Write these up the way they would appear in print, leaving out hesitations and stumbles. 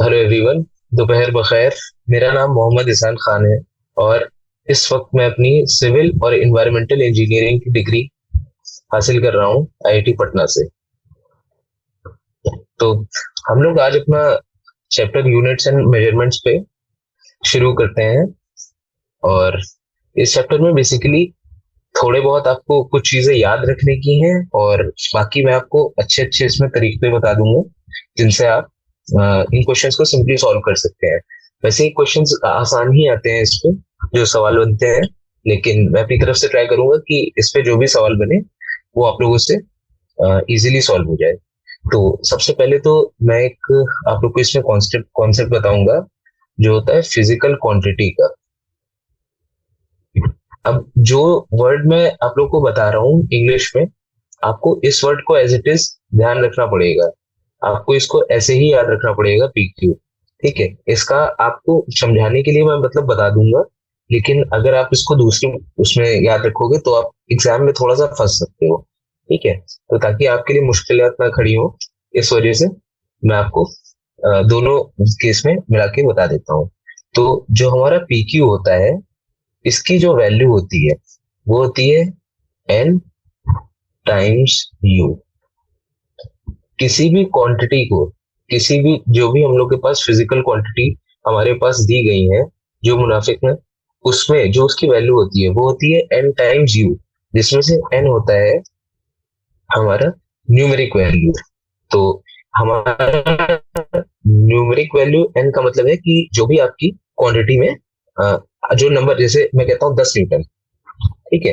Hello everyone, दोपहर बखैर। मेरा नाम मोहम्मद इसान खान है और इस वक्त मैं अपनी सिविल और इन्वायरमेंटल इंजीनियरिंग की डिग्री हासिल कर रहा हूँ आईआईटी पटना से। तो हम लोग आज अपना चैप्टर यूनिट्स एंड मेजरमेंट्स पे शुरू करते हैं। और इस चैप्टर में बेसिकली थोड़े बहुत आपको कुछ चीजें याद रखने की हैं और बाकी मैं आपको अच्छे अच्छे इसमें तरीके बता दूंगा जिनसे आप इन क्वेश्चंस को सिंपली सॉल्व कर सकते हैं। वैसे ही क्वेश्चंस आसान ही आते हैं इस पे, जो सवाल बनते हैं। लेकिन मैं अपनी तरफ से ट्राई करूंगा कि इस पे जो भी सवाल बने वो आप लोगों से इजीली सॉल्व हो जाए। तो सबसे पहले तो मैं एक आप लोग को इसमें कॉन्सेप्ट कॉन्सेप्ट बताऊंगा जो होता है फिजिकल क्वांटिटी का। अब जो वर्ड मैं आप लोग को बता रहा हूँ इंग्लिश में, आपको इस वर्ड को एज इट इज ध्यान रखना पड़ेगा। आपको इसको ऐसे ही याद रखना पड़ेगा, पीक्यू। ठीक है, इसका आपको समझाने के लिए मैं मतलब बता दूंगा, लेकिन अगर आप इसको दूसरी उसमें याद रखोगे तो आप एग्जाम में थोड़ा सा फंस सकते हो। ठीक है, तो ताकि आपके लिए मुश्किलात ना खड़ी हो, इस वजह से मैं आपको दोनों केस में मिला के बता देता हूँ। तो जो हमारा पीक्यू होता है, इसकी जो वैल्यू होती है वो होती है एन टाइम्स यू। किसी भी क्वांटिटी को, किसी भी जो भी हम लोग के पास फिजिकल क्वांटिटी हमारे पास दी गई है, जो मुनाफिक में, उसमें जो उसकी वैल्यू होती है वो होती है एन टाइम्स यू, जिसमें से एन होता है हमारा न्यूमेरिक वैल्यू। तो हमारा न्यूमेरिक वैल्यू एन का मतलब है कि जो भी आपकी क्वांटिटी में जो नंबर, जैसे मैं कहता हूँ 10 न्यूटन। ठीक है,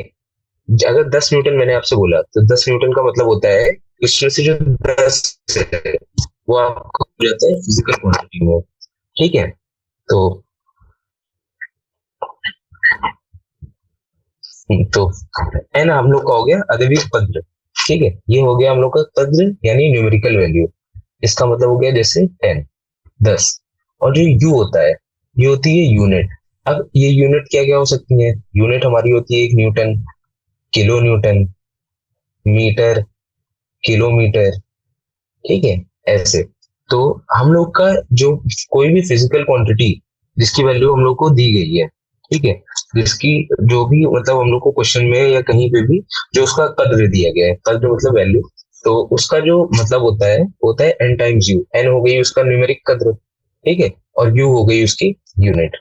अगर 10 न्यूटन मैंने आपसे बोला तो 10 न्यूटन का मतलब होता है उसमें से जो 10 है वो आपको हो जाता है फिजिकल क्वांटिटी में। ठीक है, तो तो एन हम लोग का हो गया अदबी कद्र। ठीक है, ये हो गया हम लोग का कद्र यानी न्यूमेरिकल वैल्यू। इसका मतलब हो गया जैसे 10, 10। और जो यू होता है, ये होती है यूनिट। अब ये यूनिट क्या क्या हो सकती है? यूनिट हमारी होती है एक newton, kilonewton, metre, kilometre. ठीक है, ऐसे। तो हम लोग का जो कोई भी फिजिकल क्वांटिटी जिसकी वैल्यू हम लोग को दी गई है, ठीक है, जिसकी जो भी मतलब हम लोग को क्वेश्चन में या कहीं पे भी जो उसका कद्र दिया गया है, कद्र मतलब वैल्यू, तो उसका जो मतलब होता है एन टाइम्स यू। एन हो गई उसका न्यूमेरिक कद्र, ठीक है, और यू हो गई उसकी यूनिट।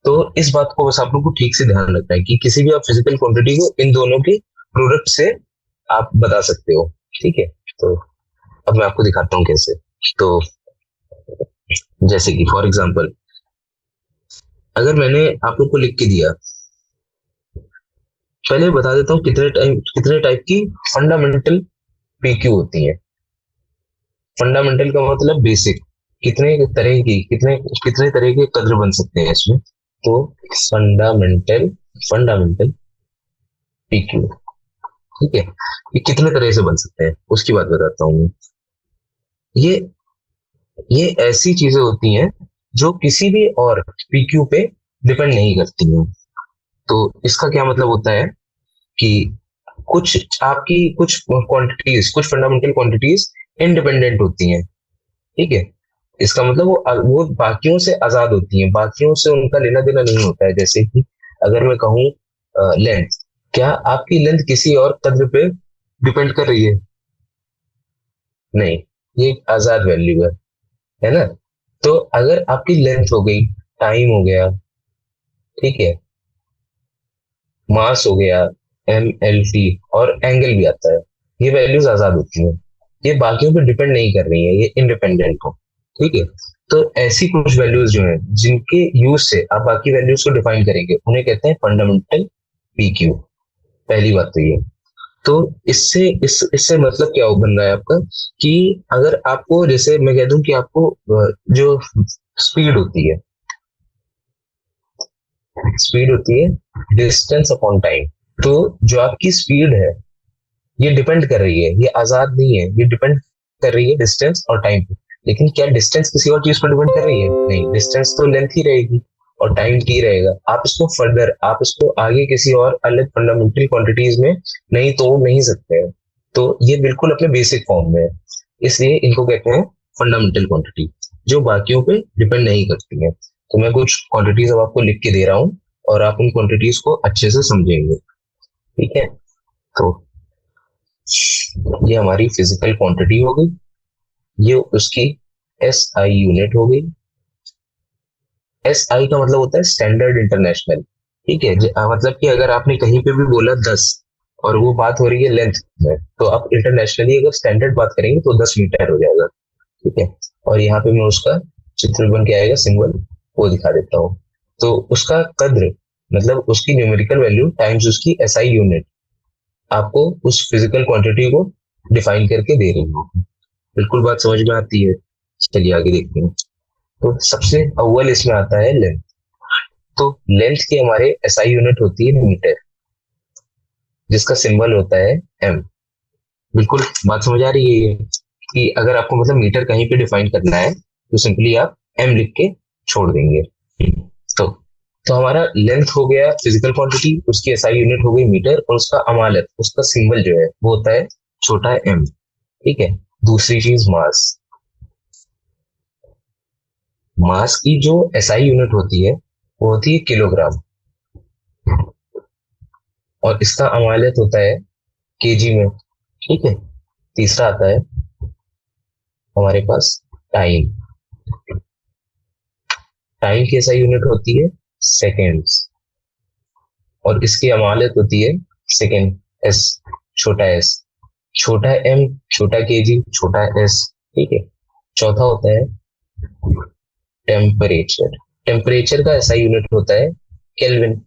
तो इस बात को बस आप लोग को ठीक से ध्यान रखना है कि किसी भी आप फिजिकल क्वांटिटी को इन दोनों के प्रोडक्ट से आप बता सकते हो। ठीक है, तो अब मैं आपको दिखाता हूँ कैसे। तो जैसे कि फॉर एग्जांपल, अगर मैंने आप लोग को लिख के दिया, पहले बता देता हूँ कितने टाइप की फंडामेंटल पीक्यू होती है। फंडामेंटल का मतलब बेसिक। कितने तरह की कितने कितने तरह के कद्र बन सकते हैं इसमें? तो फंडामेंटल फंडामेंटल पीक्यू, ठीक है, ये कितने तरह से बन सकते हैं उसकी बात बताता हूँ मैं। ये ये ऐसी चीजें होती हैं जो किसी भी और पीक्यू पे डिपेंड नहीं करती हैं। तो इसका क्या मतलब होता है कि कुछ आपकी कुछ क्वांटिटीज, कुछ फंडामेंटल क्वांटिटीज इंडिपेंडेंट होती हैं। ठीक है, इसका मतलब वो बाकियों से आजाद होती हैं, बाकियों से उनका लेना देना नहीं होता है। जैसे कि अगर मैं कहूँ लेंथ, क्या आपकी लेंथ किसी और कद्र पे डिपेंड कर रही है? नहीं, ये एक आजाद वैल्यू है ना। तो अगर आपकी लेंथ हो गई, टाइम हो गया, ठीक है, मास हो गया, एम एल टी, और एंगल भी आता है, ये वैल्यूज आजाद होती हैं। ये बाकियों पे डिपेंड नहीं कर रही है, ये इंडिपेंडेंट हो। ठीक है, तो ऐसी कुछ वैल्यूज जो है जिनके यूज से आप बाकी वैल्यूज को डिफाइन करेंगे, उन्हें कहते हैं फंडामेंटल पीक्यू। पहली बात तो ये। तो इससे मतलब क्या हो बन रहा है आपका, कि अगर आपको, जैसे मैं कह दूं कि आपको जो स्पीड होती है, स्पीड होती है डिस्टेंस अपॉन टाइम। तो जो आपकी स्पीड है ये डिपेंड कर रही है, ये आजाद नहीं है, ये डिपेंड कर रही है डिस्टेंस और टाइम पे। लेकिन क्या डिस्टेंस किसी और चीज पर डिपेंड कर रही है? नहीं, डिस्टेंस तो लेंथ ही रहेगी और टाइम टी रहेगा। आप इसको फर्दर, आप इसको आगे किसी और अलग फंडामेंटल क्वांटिटीज में नहीं तोड़ नहीं सकते हैं। तो ये बिल्कुल अपने बेसिक फॉर्म में है, इसलिए इनको कहते हैं फंडामेंटल क्वांटिटी। जो बाकियों पे डिपेंड नहीं करती हैं। तो मैं कुछ क्वांटिटीज अब आपको लिख के दे रहा हूँ और आप उन क्वांटिटीज को अच्छे से समझेंगे। ठीक है, तो ये हमारी फिजिकल क्वांटिटी हो गई, ये उसकी एस आई यूनिट हो गई। एस आई का मतलब होता है स्टैंडर्ड इंटरनेशनल। ठीक है, मतलब कि अगर आपने कहीं पे भी बोला 10 और वो बात हो रही है लेंथ में, तो आप इंटरनेशनली अगर स्टैंडर्ड बात करेंगे तो 10 मीटर हो जाएगा। ठीक है, और यहाँ पे मैं उसका चित्र बन के आएगा सिंबल, वो दिखा देता हूँ। तो उसका कद्र मतलब उसकी न्यूमेरिकल वैल्यू टाइम्स उसकी एसआई यूनिट आपको उस फिजिकल क्वांटिटी को डिफाइन करके दे रही हो। बिल्कुल बात समझ में आती है। चलिए आगे देखते हैं। तो सबसे अव्वल इसमें आता है लेंथ। तो लेंथ की हमारे एसआई यूनिट होती है मीटर, जिसका सिंबल होता है एम। बिल्कुल बात समझ आ रही है ये, कि अगर आपको मतलब मीटर कहीं पे डिफाइन करना है तो सिंपली आप एम लिख के छोड़ देंगे। तो तो हमारा लेंथ हो गया फिजिकल क्वांटिटी, उसकी एसआई यूनिट हो गई मीटर, और उसका अमालत उसका सिंबल जो है वो होता है छोटा एम। ठीक है, दूसरी चीज मास। मास की जो एसआई यूनिट होती है वो होती है किलोग्राम, और इसका अमालत होता है केजी में। ठीक है, तीसरा आता है हमारे पास टाइम। टाइम की एसआई यूनिट होती है सेकेंड्स, और इसकी अमालत होती है सेकेंड एस, छोटा एस, छोटा एम, छोटा केजी, छोटा एस। ठीक है, चौथा होता है टेम्परेचर। टेम्परेचर का ऐसा यूनिट होता है केल्विन,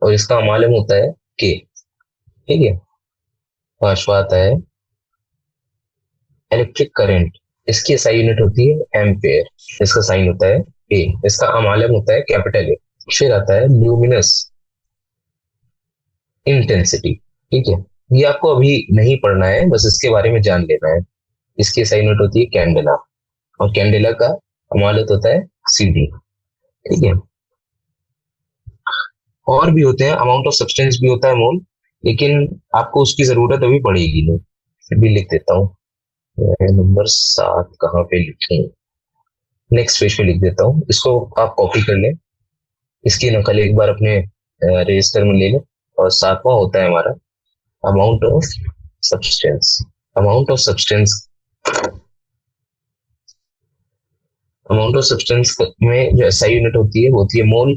और इसका मालूम होता है के। ठीक है, पांचवा आता है इलेक्ट्रिक करंट। इसकी एसआई यूनिट होती है एम्पेयर, इसका साइन होता है ए, इसका अमालम होता है कैपिटल ए। फिर आता है ल्यूमिनस इंटेंसिटी। ठीक है, ये आपको अभी नहीं पढ़ना है, बस इसके बारे में जान लेना है। इसकी एसआई यूनिट होती है कैंडेला, और कैंडेला का अमालत होता है सीडी। ठीक है, और भी होते हैं, अमाउंट ऑफ सब्सटेंस भी होता है मोल, लेकिन आपको उसकी जरूरत अभी पड़ेगी नहीं, फिर भी लिख देता हूँ। नंबर 7 कहाँ पे लिखूं? नेक्स्ट पेज पे लिख देता हूँ, इसको आप कॉपी कर लें, इसकी नकल एक बार अपने रजिस्टर में ले लें। और 7वां होता है हमारा amount of substance. Amount of substance, amount of substance में जो एसआई यूनिट होती है वो होती है मोल।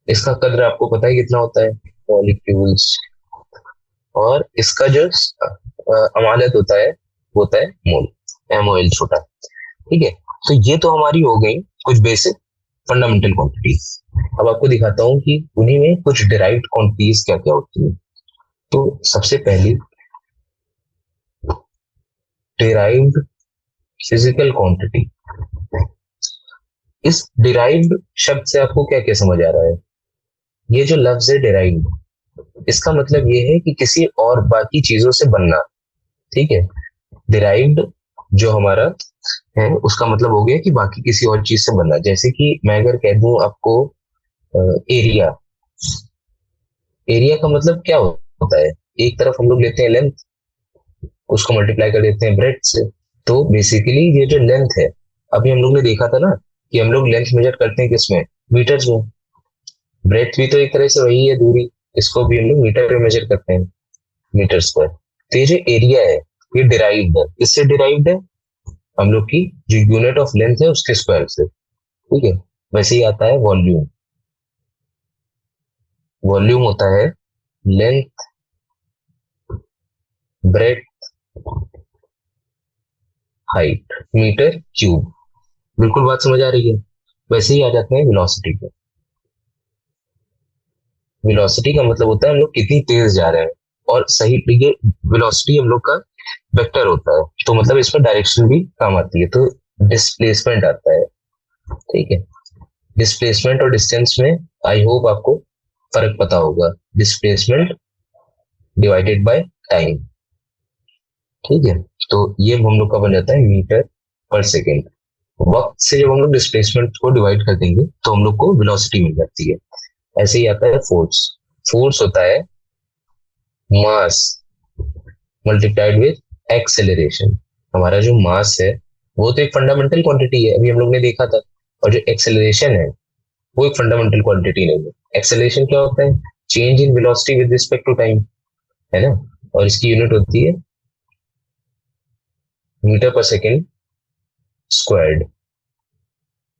इसका कद्र आपको पता है कितना होता है, मॉलिक्यूल्स। और इसका जो अमानत होता है वो होता है मोल, एमओएल छोटा। ठीक है, तो ये तो हमारी हो गई कुछ बेसिक फंडामेंटल क्वांटिटीज। अब आपको दिखाता हूँ कि उन्हीं में कुछ डिराइव्ड क्वांटिटीज क्या क्या होती है। तो सबसे पहली डिराइव्ड फिजिकल क्वांटिटी। इस डिराइव्ड शब्द से आपको क्या क्या समझ आ रहा है? ये जो लफ्ज है डिराइव्ड, इसका मतलब ये है कि किसी और बाकी चीजों से बनना। ठीक है, डिराइव्ड जो हमारा है उसका मतलब हो गया कि बाकी किसी और चीज से बनना। जैसे कि मैं अगर कह दूं आपको एरिया, एरिया का मतलब क्या होता है? एक तरफ हम लोग लेते हैं लेंथ, उसको मल्टीप्लाई कर देते हैं ब्रेथ से। तो बेसिकली ये जो लेंथ है, अभी हम लोग ने देखा था ना कि हम लोग लेंथ मेजर करते हैं किसमें, मीटर्स में। ब्रेथ भी तो एक तरह से वही है दूरी, इसको भी हम लोग मीटर पे मेजर करते हैं, मीटर स्क्वायर। तो ये जो एरिया है ये डिराइव्ड है, किससे डिराइव्ड है? हम लोग की जो यूनिट ऑफ लेंथ है उसके स्क्वायर से। ठीक है, वैसे ही आता है वॉल्यूम। वॉल्यूम होता है length, breadth, height, metre cube. बिल्कुल बात समझ आ रही है। वैसे ही आ जाते हैं वेलोसिटी पे। वेलोसिटी का मतलब होता है हम लोग कितनी तेज जा रहे हैं, और सही ये वेलोसिटी हम लोग का वेक्टर होता है, तो मतलब इसमें डायरेक्शन भी काम आती है। तो डिस्प्लेसमेंट आता है। ठीक है, डिस्प्लेसमेंट और डिस्टेंस में आई होप आपको फर्क पता होगा। Displacement divided by time. ठीक है, तो ये हम लोग का बन जाता है मीटर पर सेकेंड। वक्त से जब हम लोग डिस्प्लेसमेंट को डिवाइड कर देंगे तो हम लोग को वेलोसिटी मिल जाती है। ऐसे ही आता है फोर्स। फोर्स होता है मास मल्टीप्लाइड विद एक्सेलरेशन। हमारा जो मास है वो तो एक फंडामेंटल क्वांटिटी है, अभी हम लोग ने देखा था। और जो एक्सेलरेशन है वो एक फंडामेंटल क्वांटिटी नहीं है। एक्सेलरेशन क्या होता है? Change in velocity with respect to time, है ना। और इसकी यूनिट होती है मीटर पर सेकेंड स्क्वायर्ड।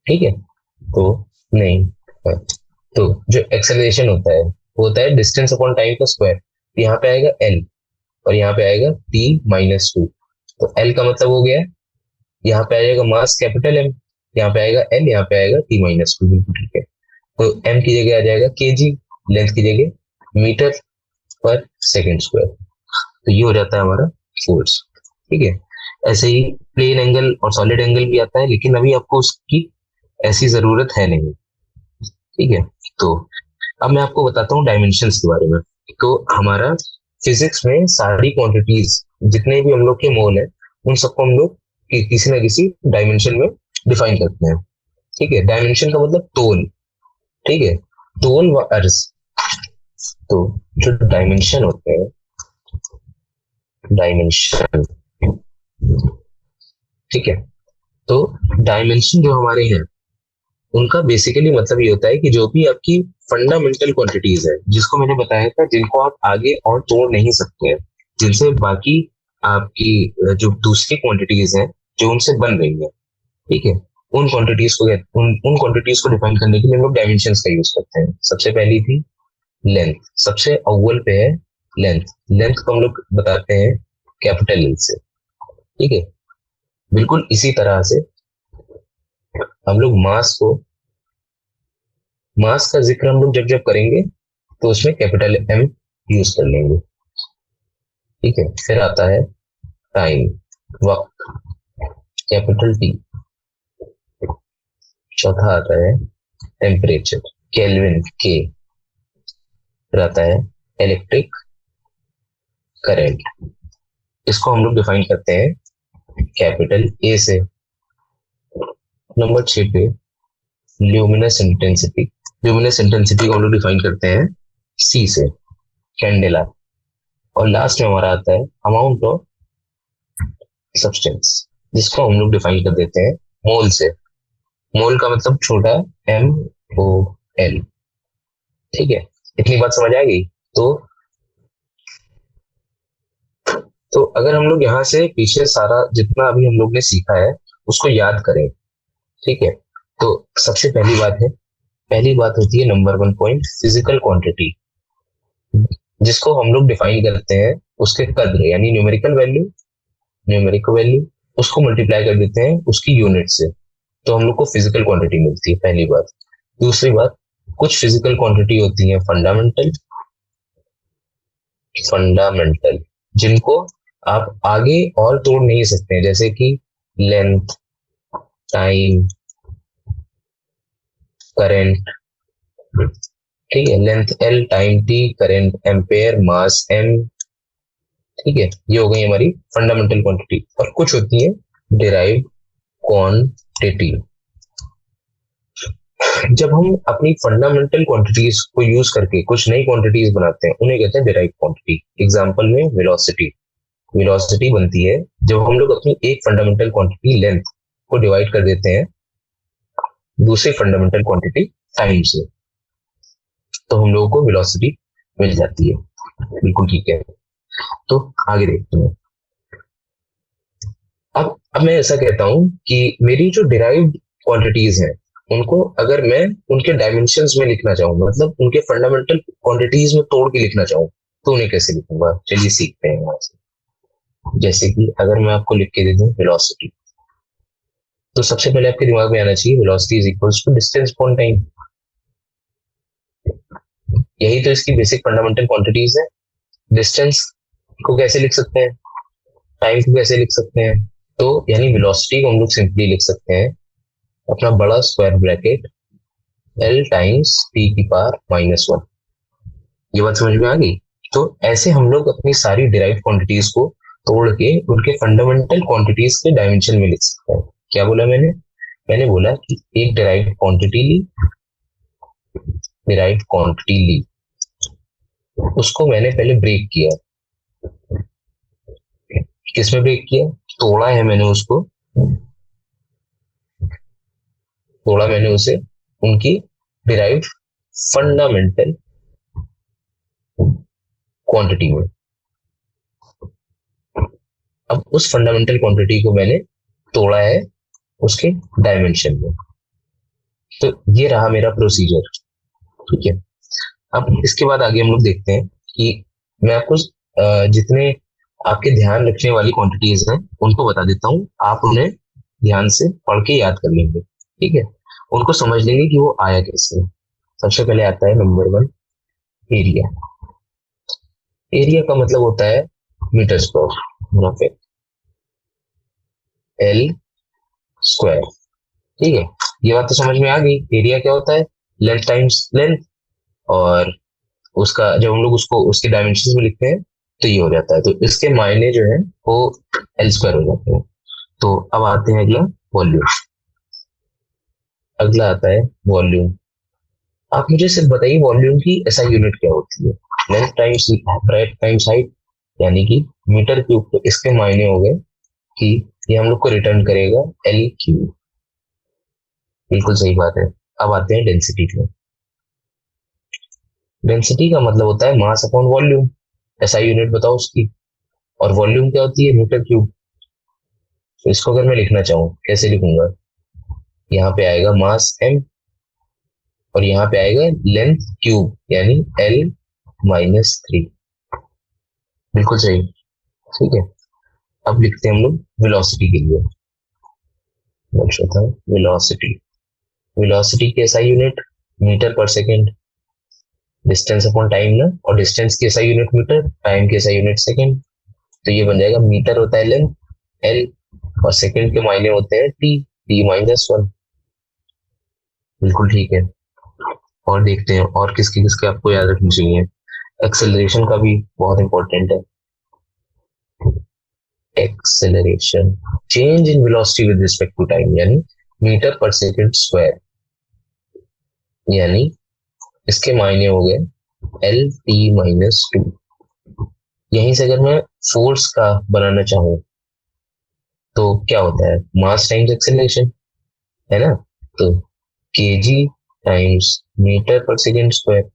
ठीक है, तो नहीं, हाँ। तो जो एक्सेलरेशन होता है वो होता है डिस्टेंस अपॉन टाइम का स्क्वायर। यहाँ पे आएगा एल और यहाँ पे आएगा t-2। तो एल का मतलब हो गया, यहाँ पे आ जाएगा मास कैपिटल एम, यहाँ पे आएगा एल, यहाँ पे आएगा t-2। बिल्कुल ठीक है। तो एम की जगह आ जाएगा केजी, लेंथ की जगह मीटर पर सेकेंड स्क्वायर। तो ये हो जाता है हमारा फोर्स। ठीक है, ऐसे ही प्लेन एंगल और सॉलिड एंगल भी आता है, लेकिन अभी आपको उसकी ऐसी जरूरत है नहीं। ठीक है, तो अब मैं आपको बताता हूँ डायमेंशंस के बारे में। तो हमारा फिजिक्स में सारी क्वांटिटीज, जितने भी हम लोग के मोल है, उन सबको हम लोग किसी ना किसी डायमेंशन में डिफाइन करते हैं। ठीक है, डायमेंशन का मतलब तोल। ठीक है, तोल व अर्ज। तो जो डायमेंशन होते हैं, डायमेंशन, ठीक है, तो डायमेंशन जो हमारे हैं उनका बेसिकली मतलब ये होता है कि जो भी आपकी फंडामेंटल क्वांटिटीज है, जिसको मैंने बताया था, जिनको आप आगे और तोड़ नहीं सकते हैं, जिनसे बाकी आपकी जो दूसरी क्वांटिटीज हैं जो उनसे बन रही है, ठीक है, उन क्वांटिटीज को उन क्वांटिटीज को डिफाइन करने के लिए हम लोग डायमेंशंस का यूज करते हैं। सबसे पहली थी लेंथ, सबसे अव्वल पे है लेंथ। लेंथ को हम लोग बताते हैं कैपिटल एल से। ठीक है, बिल्कुल इसी तरह से हम लोग मास का जिक्र हम लोग जब जब करेंगे तो उसमें कैपिटल एम यूज कर लेंगे। ठीक है, फिर आता है टाइम, वक्त, कैपिटल टी। चौथा आता है टेम्परेचर, केल्विन के। फिर आता है इलेक्ट्रिक करंट, इसको हम लोग डिफाइन करते हैं कैपिटल ए से। नंबर 6 पे ल्यूमिनस इंटेंसिटी, ल्यूमिनस इंटेंसिटी को हम लोग डिफाइन करते हैं सी से, कैंडेला। और लास्ट में हमारा आता है अमाउंट ऑफ सब्सटेंस, जिसको हम लोग डिफाइन कर देते हैं मोल से। मोल का मतलब छोटा MOL। ठीक है, इतनी बात समझ आ गई। तो अगर हम लोग यहाँ से पीछे सारा जितना अभी हम लोग ने सीखा है उसको याद करें, ठीक है, तो सबसे पहली बात होती है नंबर 1 पॉइंट, फिजिकल क्वांटिटी, जिसको हम लोग डिफाइन करते हैं उसके कद्र, यानी न्यूमेरिकल वैल्यू, उसको मल्टीप्लाई कर देते हैं उसकी यूनिट से, तो हम लोग को फिजिकल क्वांटिटी मिलती है, पहली बात। दूसरी बात, कुछ फिजिकल क्वांटिटी होती है फंडामेंटल, जिनको आप आगे और तोड़ नहीं सकते हैं, जैसे कि लेंथ, टाइम, करंट। ठीक है, length L, time T, current ampere, mass M. ठीक है, ये हो गई हमारी फंडामेंटल क्वांटिटी। और कुछ होती है डिराइव्ड क्वांटिटी। जब हम अपनी फंडामेंटल क्वांटिटीज को यूज करके कुछ नई क्वांटिटीज बनाते हैं, उन्हें कहते हैं डिराइव्ड क्वांटिटी। एग्जांपल में वेलोसिटी, वेलोसिटी बनती है जब हम लोग अपनी एक फंडामेंटल क्वांटिटी लेंथ को डिवाइड कर देते हैं दूसरी फंडामेंटल क्वांटिटी टाइम से, तो हम लोगों को वेलोसिटी मिल जाती है। बिल्कुल ठीक है, तो आगे देखते हैं। अब मैं ऐसा कहता हूं कि मेरी जो डिराइव्ड क्वांटिटीज हैं उनको अगर मैं उनके डायमेंशंस में लिखना चाहूँ, मतलब उनके फंडामेंटल क्वांटिटीज में तोड़ के लिखना चाहूँ, तो उन्हें कैसे लिखूंगा, चलिए सीखते हैं यहाँ से। जैसे कि अगर मैं आपको लिख के दे दूं वेलोसिटी, तो सबसे पहले आपके दिमाग में आना चाहिए velocity is equals to distance upon time. यही तो इसकी बेसिक फंडामेंटल क्वांटिटीज है। डिस्टेंस को कैसे लिख सकते हैं, टाइम को कैसे लिख सकते हैं, तो यानी वेलोसिटी को हम लोग सिंपली लिख सकते हैं अपना बड़ा square bracket L times T⁻⁻1। ये बात समझ में आ गई। तो ऐसे हम लोग अपनी सारी डिराइव्ड क्वांटिटीज को तोड़ के उनके फंडामेंटल क्वांटिटीज के डायमेंशन में लिख सकते हैं। क्या बोला मैंने बोला कि एक डिराइव्ड क्वांटिटी ली, उसको मैंने पहले ब्रेक किया। किसमें ब्रेक किया? तोड़ा है मैंने उसको तोड़ा मैंने उसे उनकी डिराइव्ड फंडामेंटल क्वांटिटी में। अब उस फंडामेंटल क्वांटिटी को मैंने तोड़ा है उसके डायमेंशन में। तो ये रहा मेरा प्रोसीजर। ठीक है, अब इसके बाद आगे हम लोग देखते हैं कि मैं आपको जितने आपके ध्यान रखने वाली क्वांटिटीज हैं उनको बता देता हूँ, आप उन्हें ध्यान से पढ़ के याद कर लेंगे। ठीक है, उनको समझ लेंगे कि वो आया कैसे। सबसे पहले आता है नंबर वन, एरिया। एरिया का मतलब होता है मीटर स्क्वायर, एल स्क्वायर। ठीक है, ये बात तो समझ में आ गई। एरिया क्या होता है? लेंथ टाइम्स लेंथ, और उसका जब हम लोग उसको उसके डायमेंशन में लिखते हैं तो ये हो जाता है। तो इसके मायने जो है वो एल स्क्वायर हो जाते हैं। तो अब आते हैं अगला, वॉल्यूम। अगला आता है वॉल्यूम। आप मुझे सिर्फ बताइए वॉल्यूम की ऐसा यूनिट क्या होती है? Length times breadth times height, यानी कि मीटर क्यूब। तो इसके मायने हो गए कि ये हम लोग को रिटर्न करेगा एल क्यूब। बिल्कुल सही बात है। अब आते हैं डेंसिटी पे। डेंसिटी का मतलब होता है मास अपॉन वॉल्यूम। ऐसा यूनिट बताओ उसकी। और वॉल्यूम क्या होती है? Metre cube. तो इसको अगर मैं लिखना चाहूँ कैसे लिखूंगा? यहाँ पे आएगा मास एम, और यहाँ पे आएगा लेंथ क्यूब यानी एल माइनस थ्री। बिल्कुल सही। ठीक है, अब लिखते हैं हम लोग वेलोसिटी के लिए। अच्छा था वेलोसिटी। वेलोसिटी की ऐसा यूनिट मीटर पर सेकेंड। डिस्टेंस अपॉन टाइम ना, और डिस्टेंस की ऐसा यूनिट मीटर, टाइम की ऐसा यूनिट सेकेंड। तो ये बन जाएगा मीटर होता है लेंथ एल, और सेकेंड के मायने होते हैं टी, टी माइनस वन। बिल्कुल ठीक है। और देखते हैं और किसके किसके आपको याद रखनी चाहिए। एक्सेलरेशन का भी बहुत इंपॉर्टेंट है। Acceleration, change in velocity with respect to time, यानी मीटर पर सेकेंड स्क्वायर। यानी इसके मायने हो गए एल टी माइनस टू। यहीं से अगर मैं फोर्स का बनाना चाहूं तो क्या होता है? मास टाइम्स एक्सेलरेशन, है ना? तो केजी टाइम्स मीटर पर सेकेंड स्क्वायर,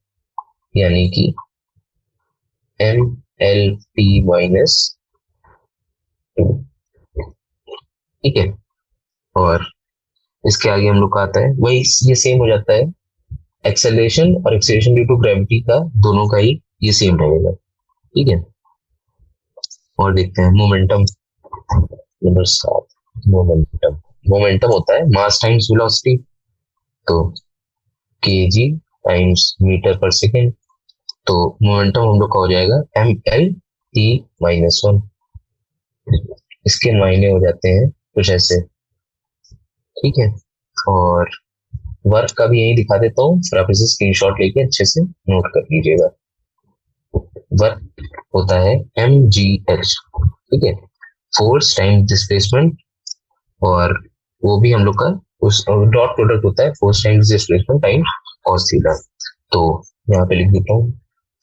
यानी कि M L T minus two. ठीक है, और इसके आगे हम लोग का आता है वही, ये सेम हो जाता है। एक्सेलरेशन और एक्सेलरेशन ड्यू टू ग्रेविटी का दोनों का ही ये सेम रहेगा। ठीक है, और देखते हैं मोमेंटम। नंबर सात, मोमेंटम। मोमेंटम होता है मास टाइम्स वेलोसिटी। तो केजी टाइम्स मीटर पर सेकेंड। तो मोमेंटम हम लोग का हो जाएगा M L T minus one. इसके मायने हो जाते हैं कुछ ऐसे। ठीक है, और वर्क का भी यही दिखा देता हूँ, फिर आप इसे स्क्रीनशॉट लेके अच्छे से नोट कर लीजिएगा। वर्क होता है एम जी एच। ठीक है, फोर्स टाइम डिस्प्लेसमेंट, और वो भी हम लोग का उस डॉट प्रोडक्ट होता है force time displacement time cos theta. तो यहाँ पे लिख देता हूँ,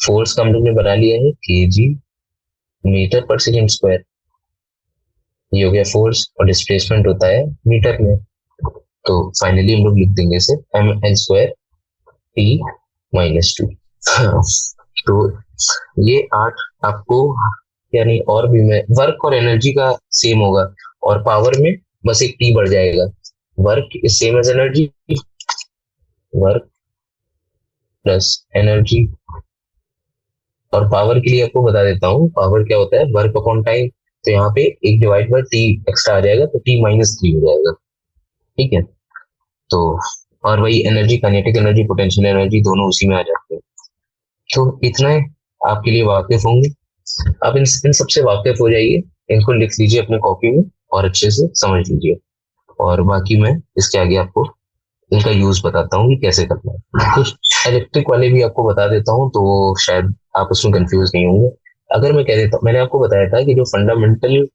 फोर्स का हम लोग ने बना लिया है के जी मीटर पर सेकेंड स्क्वायर। ये हो गया फोर्स, और डिस्प्लेसमेंट होता है मीटर में। तो फाइनली हम लोग लिख देंगे इसे M L square T minus two. तो ये आठ आपको, यानी और भी मैं वर्क और एनर्जी का सेम होगा, और पावर में बस एक टी बढ़ जाएगा। Work is same as energy, work plus energy. और पावर के लिए आपको बता देता हूँ, पावर क्या होता है? Work upon time. तो यहाँ पे एक डिवाइड बाय टी एक्स्ट्रा आ जाएगा, तो टी माइनस थ्री हो जाएगा। ठीक है, तो और वही energy, kinetic energy, potential energy, दोनों उसी में आ जाते हैं। तो इतना है, आपके लिए वाकिफ होंगे। आप इन सबसे वाकिफ हो जाइए, इनको लिख लीजिए अपने कॉपी में और अच्छे से समझ लीजिए। और बाकी मैं इसके आगे आपको इनका यूज बताता हूँ कि कैसे करना है। कुछ इलेक्ट्रिक वाले भी आपको बता देता हूँ, तो वो शायद आप उसमें कंफ्यूज नहीं होंगे। अगर मैं कह देता हूँ, मैंने आपको बताया था कि जो फंडामेंटल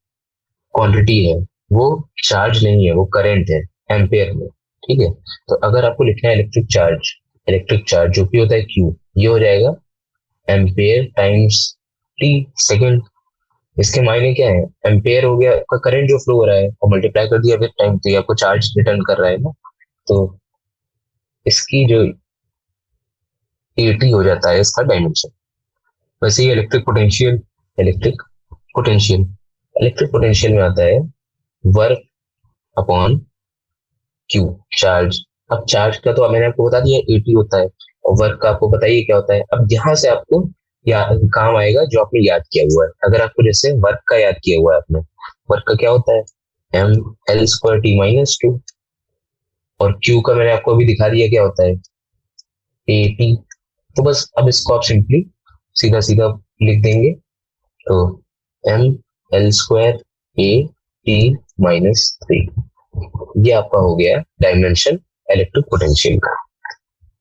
क्वांटिटी है वो चार्ज नहीं है, वो करंट है एम्पेयर में। ठीक है, तो अगर आपको लिखना है इलेक्ट्रिक चार्ज, इलेक्ट्रिक चार्ज जो कि होता है क्यू, ये हो जाएगा एम्पेयर टाइम्स टी सेकेंड। इसके मायने क्या है? एम्पेयर हो गया आपका करंट जो फ्लो हो रहा है, और मल्टीप्लाई कर दिया विद टाइम, तो ये आपको चार्ज रिटर्न कर रहा है ना। तो इसकी जो एटी हो जाता है इसका डायमेंशन। वैसे ही इलेक्ट्रिक पोटेंशियल इलेक्ट्रिक पोटेंशियल में आता है वर्क अपॉन क्यू, चार्ज। अब चार्ज का तो मैंने आपको बता दिया एटी होता है, और वर्क का आपको बताइए क्या होता है। अब यहाँ से आपको या काम आएगा जो आपने याद किया हुआ है। अगर आपको जैसे वर्क का याद किया हुआ है आपने, वर्क का क्या होता है M L square T minus two, और क्यू का मैंने आपको अभी दिखा दिया क्या होता है ए टी। तो बस अब इसको आप सिंपली सीधा सीधा लिख देंगे। तो M L square A T minus three, ये आपका हो गया डायमेंशन इलेक्ट्रिक पोटेंशियल का।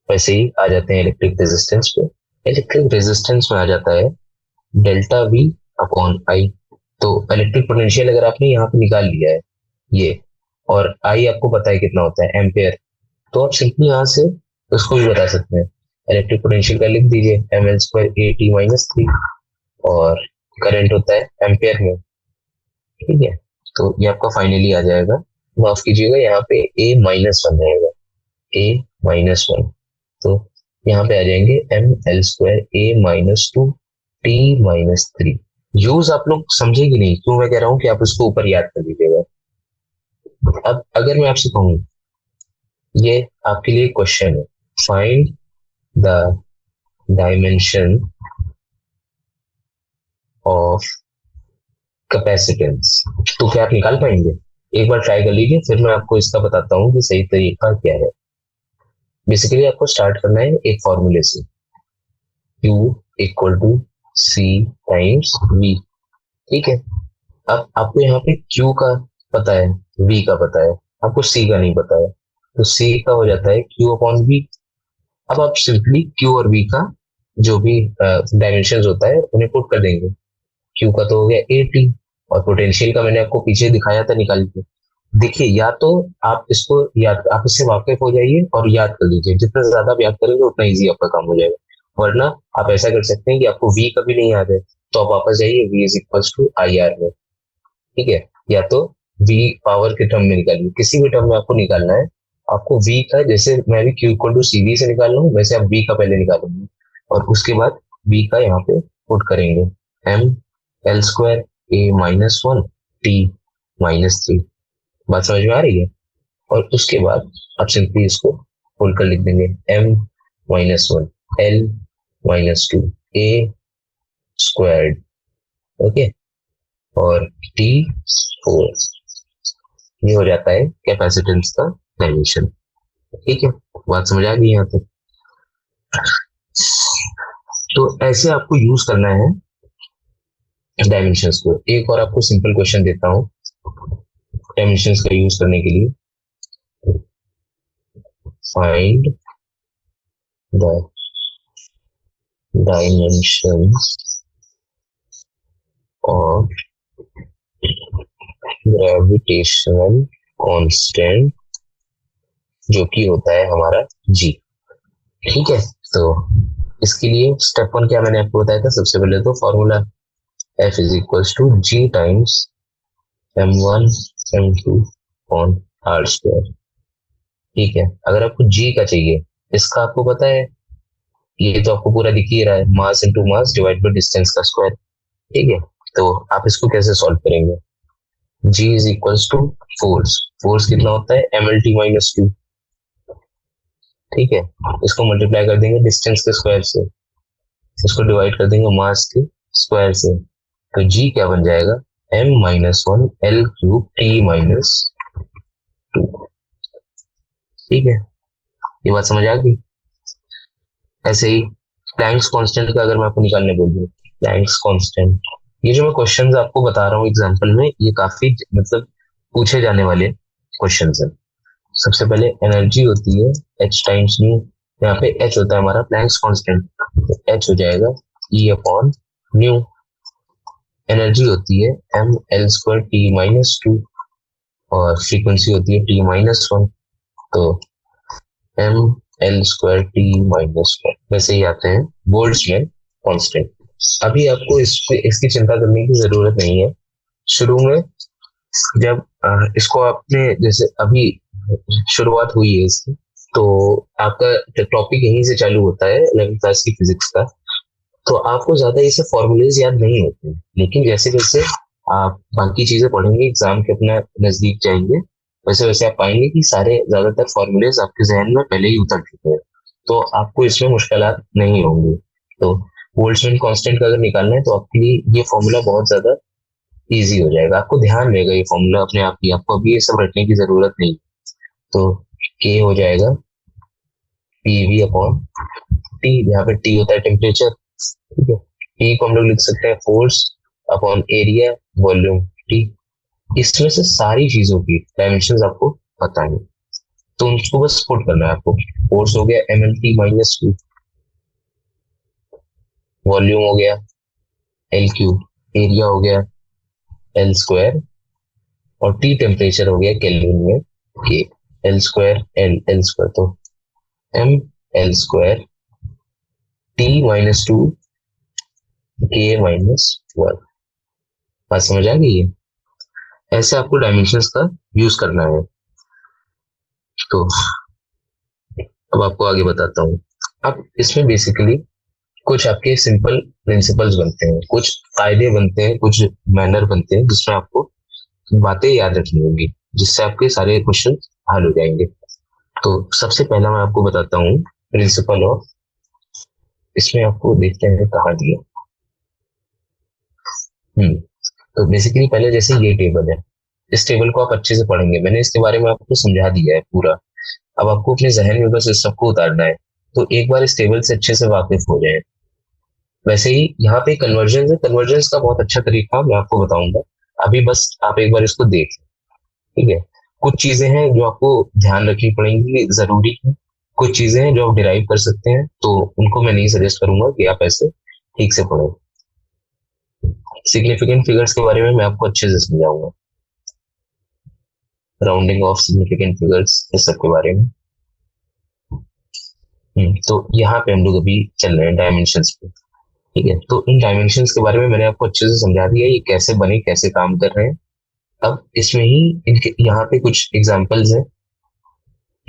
वैसे ही आ जाते हैं इलेक्ट्रिक रेजिस्टेंस पे। इलेक्ट्रिक रेजिस्टेंस में आ जाता है डेल्टा वी अपॉन आई। तो इलेक्ट्रिक पोटेंशियल अगर आपने यहाँ पे निकाल लिया है ये, और आई आपको पता है कितना होता है एम्पेयर, तो आप सिंपली यहाँ से उसको भी बता सकते हैं। इलेक्ट्रिक पोटेंशियल का लिख दीजिए M L square A T minus three, और करंट होता है एम्पेयर में। ठीक है, तो ये आपका फाइनली आ जाएगा, माफ कीजिएगा यहाँ पे ए माइनस वन रहेगा, ए माइनस वन। तो यहाँ पे आ जाएंगे M L square A minus two T minus three. यूज आप लोग समझेगी नहीं, क्यों मैं कह रहा हूँ कि आप उसको ऊपर याद कर लीजिएगा। अब अगर मैं आपसे कहूँ, ये आपके लिए क्वेश्चन है, find the dimension of capacitance, तो क्या आप निकाल पाएंगे? एक बार ट्राई कर लीजिए, फिर मैं आपको इसका बताता हूँ कि सही तरीका क्या है। बेसिकली आपको स्टार्ट करना है एक फॉर्मूले से, Q equal to C times V। ठीक है, अब आपको यहाँ पे Q का पता है, V का पता है, आपको C का नहीं पता है, तो C का हो जाता है Q अपॉन V। अब आप सिंपली Q और V का जो भी डायमेंशन होता है उन्हें पुट कर देंगे। Q का तो हो गया 80, और पोटेंशियल का मैंने आपको पीछे दिखाया था निकाल के। देखिए, या तो आप इसको याद, आप इससे वाकिफ हो जाइए और याद कर लीजिए, जितना ज्यादा आप याद करेंगे उतना इजी आपका काम हो जाएगा। वरना आप ऐसा कर सकते हैं कि आपको वी कभी नहीं याद है, तो आप वापस जाइए V is equal to I R में। ठीक है, या तो वी पावर के टर्म में निकालिए, किसी भी टर्म में आपको निकालना है। आपको वी का, जैसे मैं भी Q equal to C V से निकाल रहा हूँ, वैसे आप वी का पहले निकालेंगे, और उसके बाद वी का यहाँ पे पुट करेंगे M L square A minus one T minus three. बात समझ में आ रही है? और उसके बाद आप सिंपली इसको खोल कर लिख देंगे M minus one L minus two A squared, okay, और टी फोर। ये हो जाता है कैपेसिटेंस का डायमेंशन। ठीक है, बात समझ आ गई यहाँ तक? तो ऐसे आपको यूज करना है डायमेंशंस को। एक और आपको सिंपल क्वेश्चन देता हूँ डायमेंशंस का यूज करने के लिए। Find the dimension of gravitational constant, जो कि होता है हमारा जी। ठीक है, तो इसके लिए स्टेप वन क्या मैंने आपको बताया था, सबसे पहले तो formula F is equal to G times M one M two on R square. ठीक है, अगर आपको जी का चाहिए, इसका आपको पता है, ये तो आपको पूरा दिख ही रहा है, mass into mass divide by distance का स्क्वायर। ठीक है, तो आप इसको कैसे सॉल्व करेंगे? G is equal to force. Force कितना होता है M L T minus two. ठीक है, इसको मल्टीप्लाई कर देंगे डिस्टेंस के स्क्वायर से, इसको डिवाइड कर देंगे मास के स्क्वायर से, तो G क्या बन जाएगा m minus one L cube T minus two. ठीक है, ये बात समझ आ गई? ऐसे ही प्लैंक्स कांस्टेंट का अगर मैं आपको निकालने बोल दूं, प्लैंक्स कांस्टेंट, ये जो मैं क्वेश्चंस आपको बता रहा हूँ एग्जांपल में, ये काफी मतलब पूछे जाने वाले क्वेश्चंस हैं। सबसे पहले एनर्जी होती है एच टाइम्स न्यू, यहाँ पे एच होता है हमारा प्लैंक्स कांस्टेंट, तो एच हो जाएगा ई अपॉन न्यू। एनर्जी होती है M L square T minus two, और फ्रीक्वेंसी होती है टी माइनस वन, तो M L square T minus one. वैसे ही आते हैं वोल्ट्स में कांस्टेंट। अभी आपको इसकी चिंता करने की जरूरत नहीं है। शुरू में जब इसको आपने, जैसे अभी शुरुआत हुई है इसकी, तो आपका टॉपिक यहीं से चालू होता है 11th क्लास की फिजिक्स का। तो आपको ज्यादा ये सब फॉर्मूलेज याद नहीं होते हैं, लेकिन जैसे जैसे आप बाकी चीजें पढ़ेंगे, एग्जाम के अपना नजदीक जाएंगे, वैसे वैसे आप पाएंगे कि सारे ज्यादातर फॉर्मूलेज आपके जहन में पहले ही उतर चुके हैं, तो आपको इसमें मुश्किलात नहीं होंगी। तो बोल्ट्जमैन कांस्टेंट का अगर निकालना है तो आपके लिए ये फॉर्मूला बहुत ज्यादा इजी हो जाएगा, आपको ध्यान रहेगा ये फॉर्मूला अपने आप ही, आपको अभी ये सब रटने की जरूरत नहीं। तो के हो जाएगा पीवी अपॉन टी, यहाँ पे टी होता है टेम्परेचर, ठीक है। टी को हम लोग लिख सकते हैं force upon area volume T. इसमें से सारी चीजों की डायमेंशन आपको पता है, तो उनको बस पुट करना है आपको। फोर्स हो गया M L T minus two, volume हो गया एल क्यूब, एरिया हो गया एल स्क्वायर, और टी टेम्परेचर हो गया केल्विन में K, L square L L square, तो M L square T minus two K minus one. बात समझ आ गई है? ऐसे आपको डायमेंशंस का यूज करना है। तो अब आपको आगे बताता हूँ। अब इसमें बेसिकली कुछ आपके सिंपल प्रिंसिपल्स बनते हैं, कुछ कायदे बनते हैं, कुछ मैनर बनते हैं, जिसमें आपको बातें याद रखनी होंगी, जिससे आपके सारे क्वेश्चन हल हो जाएंगे। तो सबसे पहला मैं आपको बताता हूँ प्रिंसिपल ऑफ, इसमें आपको देखते हैं कहाँ दिया। तो बेसिकली पहले जैसे ये टेबल है, इस टेबल को आप अच्छे से पढ़ेंगे, मैंने इसके बारे में आपको समझा दिया है पूरा। अब आपको अपने जहन में बस इस सबको उतारना है, तो एक बार इस टेबल से अच्छे से वाकिफ हो जाए। वैसे ही यहाँ पे कन्वर्जन है, कन्वर्जेंस का बहुत अच्छा तरीका मैं आपको बताऊंगा, अभी बस आप एक बार इसको देख लें, ठीक है। कुछ चीजें हैं जो आपको ध्यान रखनी पड़ेंगी, जरूरी है। कुछ चीजें हैं जो आप डिराइव कर सकते हैं, तो उनको मैं नहीं सजेस्ट करूंगा कि आप ऐसे ठीक से पढ़ें। सिग्निफिकेंट फिगर्स के बारे में मैं आपको अच्छे से समझाऊंगा, राउंडिंग ऑफ सिग्निफिकेंट फिगर्स, इस सब के बारे में। तो यहाँ पे हम लोग अभी चल रहे हैं डायमेंशंस पे, ठीक है। तो इन डायमेंशंस के बारे में मैंने आपको अच्छे से समझा दिया, ये कैसे बने, कैसे काम कर रहे हैं। अब इसमें ही इनके यहाँ पे कुछ एग्जांपल्स हैं,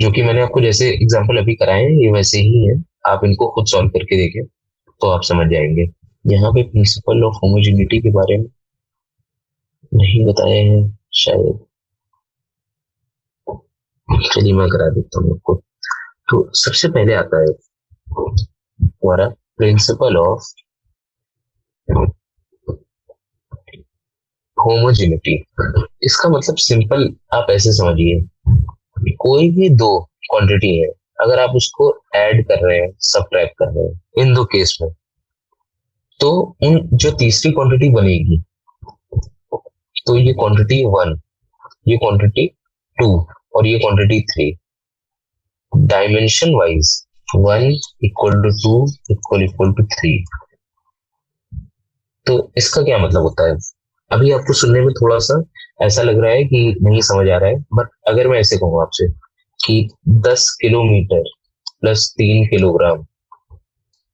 जो कि मैंने आपको जैसे एग्जांपल अभी कराए हैं ये वैसे ही हैं, आप इनको खुद सॉल्व करके देखें तो आप समझ जाएंगे। यहाँ पे प्रिंसिपल ऑफ होमोजेनिटी के बारे में नहीं बताए हैं शायद, चलिए मैं करा देता हूँ आपको। तो सबसे पहले आता है हमारा प्रिंसिपल ऑफ होमोजेनिटी। इसका मतलब सिंपल आप ऐसे समझिए, कोई भी दो क्वांटिटी है, अगर आप उसको ऐड कर रहे हैं, सबट्रैक्ट कर रहे हैं, इन दो केस में, तो उन जो तीसरी क्वांटिटी बनेगी, तो ये क्वांटिटी वन, ये क्वांटिटी टू, और ये quantity three, dimension wise one equal to two equal to three. तो इसका क्या मतलब होता है? अभी आपको सुनने में थोड़ा सा ऐसा लग रहा है कि नहीं समझ आ रहा है, बट अगर मैं ऐसे कहूँ आपसे कि 10 किलोमीटर प्लस 3 किलोग्राम,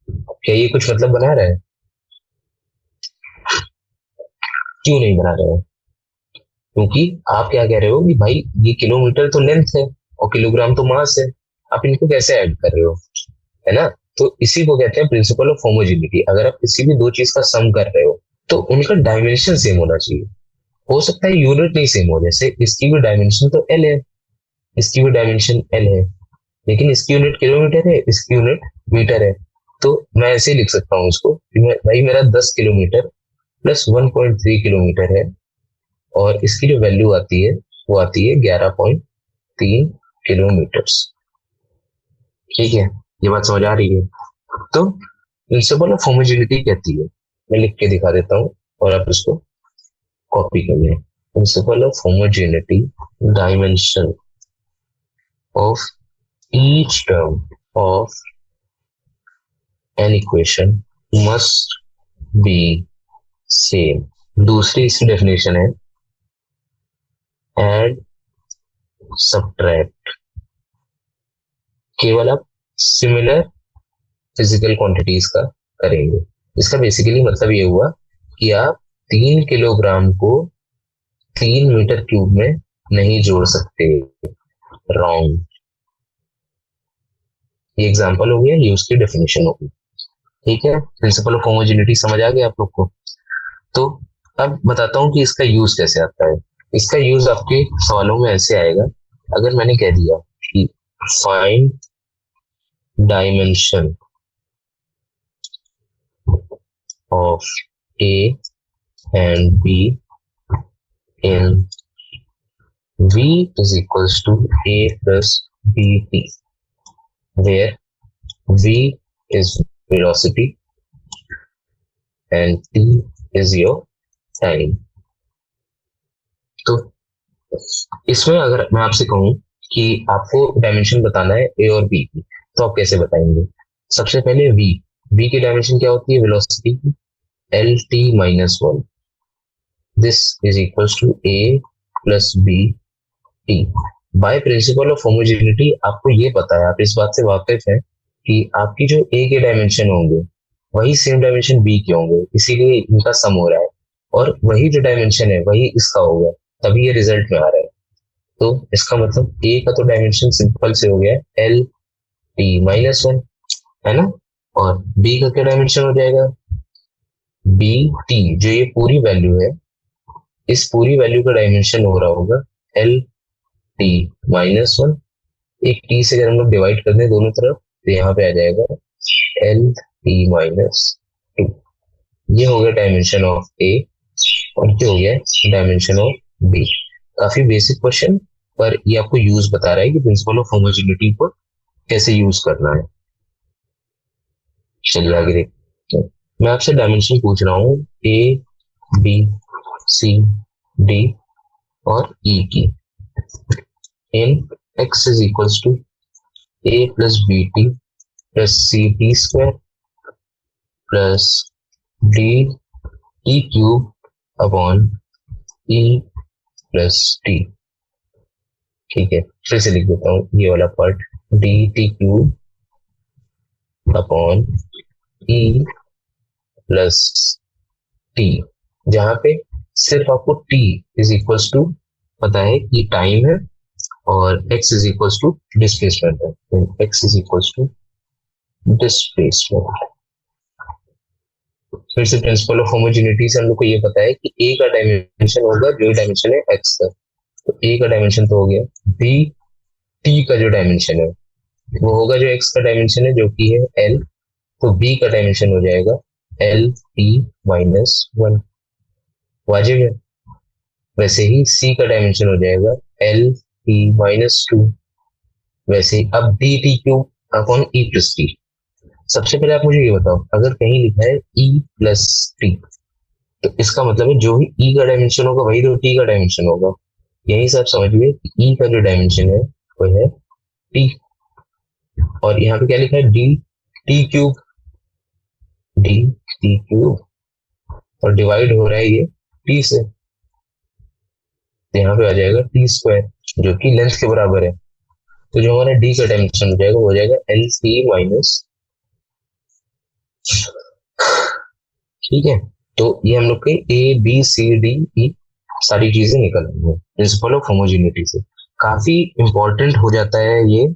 क्या ये कुछ मतलब बना रहा है? क्यों नहीं बना रहा है? क्योंकि आप क्या कह रहे हो कि भाई ये किलोमीटर तो लेंथ है और किलोग्राम तो मास है, आप इनको कैसे ऐड कर रहे हो, है ना? तो इसी को कहते हैं प्रिंसिपल ऑफ होमोजेनिटी। अगर आप किसी भी दो चीज का सम कर रहे हो तो उनका डायमेंशन सेम होना चाहिए। हो सकता है यूनिट नहीं सेम हो, जैसे इसकी भी डायमेंशन तो एल है, इसकी भी डायमेंशन एल है, लेकिन इसकी यूनिट किलोमीटर है, इसकी यूनिट मीटर है। तो मैं ऐसे ही लिख सकता हूँ इसको कि भाई मेरा 10 किलोमीटर प्लस 1.3 किलोमीटर है, और इसकी जो वैल्यू आती है वो आती है 11.3 किलोमीटर। ठीक है, ये बात समझ आ रही है? तो प्रिंसिपल ऑफ होमोजेनिटी कहती है, मैं लिख के दिखा देता हूँ और आप इसको कॉपी कर लें। Principal of homogeneity, dimension of each term of an equation must be same। दूसरी इसकी डेफिनेशन है एड सब्ट्रैक्ट, केवल आप सिमिलर फिजिकल क्वांटिटीज का करेंगे। इसका बेसिकली मतलब ये हुआ कि आप 3 किलोग्राम को 3 मीटर क्यूब में नहीं जोड़ सकते, रॉन्ग। ये एग्जाम्पल हो गया, ये उसकी डेफिनेशन होगी। ठीक है, प्रिंसिपल ऑफ होमोजेनिटी समझ आ गया आप लोग को। तो अब बताता हूँ कि इसका यूज कैसे आता है। इसका यूज आपके सवालों में ऐसे आएगा, अगर मैंने कह दिया कि find dimension of A and be in v is equals to a plus bt, where v is velocity and t is your time। तो इसमें अगर मैं आपसे कहूं कि आपको डायमेंशन बताना है ए और बी की, तो आप कैसे बताएंगे? सबसे पहले v की डायमेंशन क्या होती है? वेलोसिटी की, L T minus one, this is equals to A plus B T. By principle of homogeneity आपको ये पता है, आप इस बात से वाकिफ हैं कि आपकी जो ए के डायमेंशन होंगे वही सेम डायमेंशन बी के होंगे, इसीलिए इनका सम हो रहा है, और वही जो डायमेंशन है वही इसका होगा, तभी ये रिजल्ट में आ रहा है। तो इसका मतलब ए का तो डायमेंशन सिंपल से हो गया एल टी माइनस वन, है ना, और बी का क्या डायमेंशन हो जाएगा? बी टी, जो ये पूरी वैल्यू है, इस पूरी वैल्यू का डायमेंशन हो रहा होगा एल टी माइनस वन। एक टी से अगर हम लोग डिवाइड कर दें दोनों तरफ, तो यहाँ पे आ जाएगा एल टी माइनस टू। ये हो गया डायमेंशन ऑफ ए, और ये हो गया डायमेंशन ऑफ बी। काफी बेसिक क्वेश्चन, पर ये आपको यूज बता रहा है कि प्रिंसिपल ऑफ होमोजेनिटी को कैसे यूज करना है। चलिए आगे देखते हैं। मैं आपसे डायमेंशन पूछ रहा हूँ ए बी सी डी और ई की in x is equals to a plus bt plus ct square plus d t cube upon e plus t। ठीक है, फिर से लिख देता हूँ ये वाला part, D T cube upon E plus T, जहां पे सिर्फ आपको t इज इक्वल्स टू पता है कि टाइम है, और x is equals to displacement है, तो x is equals to displacement. फिर से प्रिंसिपल ऑफ होमोजेनिटी से हम लोग को ये पता है कि a का डायमेंशन होगा जो डायमेंशन है x का, तो a का डायमेंशन तो हो गया, b t का जो डायमेंशन है वो होगा जो x का डायमेंशन है जो कि है l, तो b का डायमेंशन हो जाएगा l t माइनस वन, वाजिब है। वैसे ही c का डायमेंशन हो जाएगा l t माइनस टू, वैसे ही अब D T cube upon E plus T. सबसे पहले आप मुझे ये बताओ, अगर कहीं लिखा है ई प्लस टी, तो इसका मतलब है जो भी ई का डायमेंशन होगा वही तो टी का डायमेंशन होगा। यहीं से आप समझिए कि ई का जो डायमेंशन है वो है टी, और यहाँ पे क्या लिखा है? D T cube, D T cube, और डिवाइड हो रहा है ये टी से, तो यहाँ पे आ जाएगा टी स्क्वायर जो कि लेंथ के बराबर है। तो जो हमारा डी का डायमेंशन हो जाएगा वो हो जाएगा एल सी माइनस, ठीक है। तो ये हम लोग के A B C D E सारी चीजें निकल रही है प्रिंसिपल ऑफ होमोजेनिटी से। काफी इंपॉर्टेंट हो जाता है ये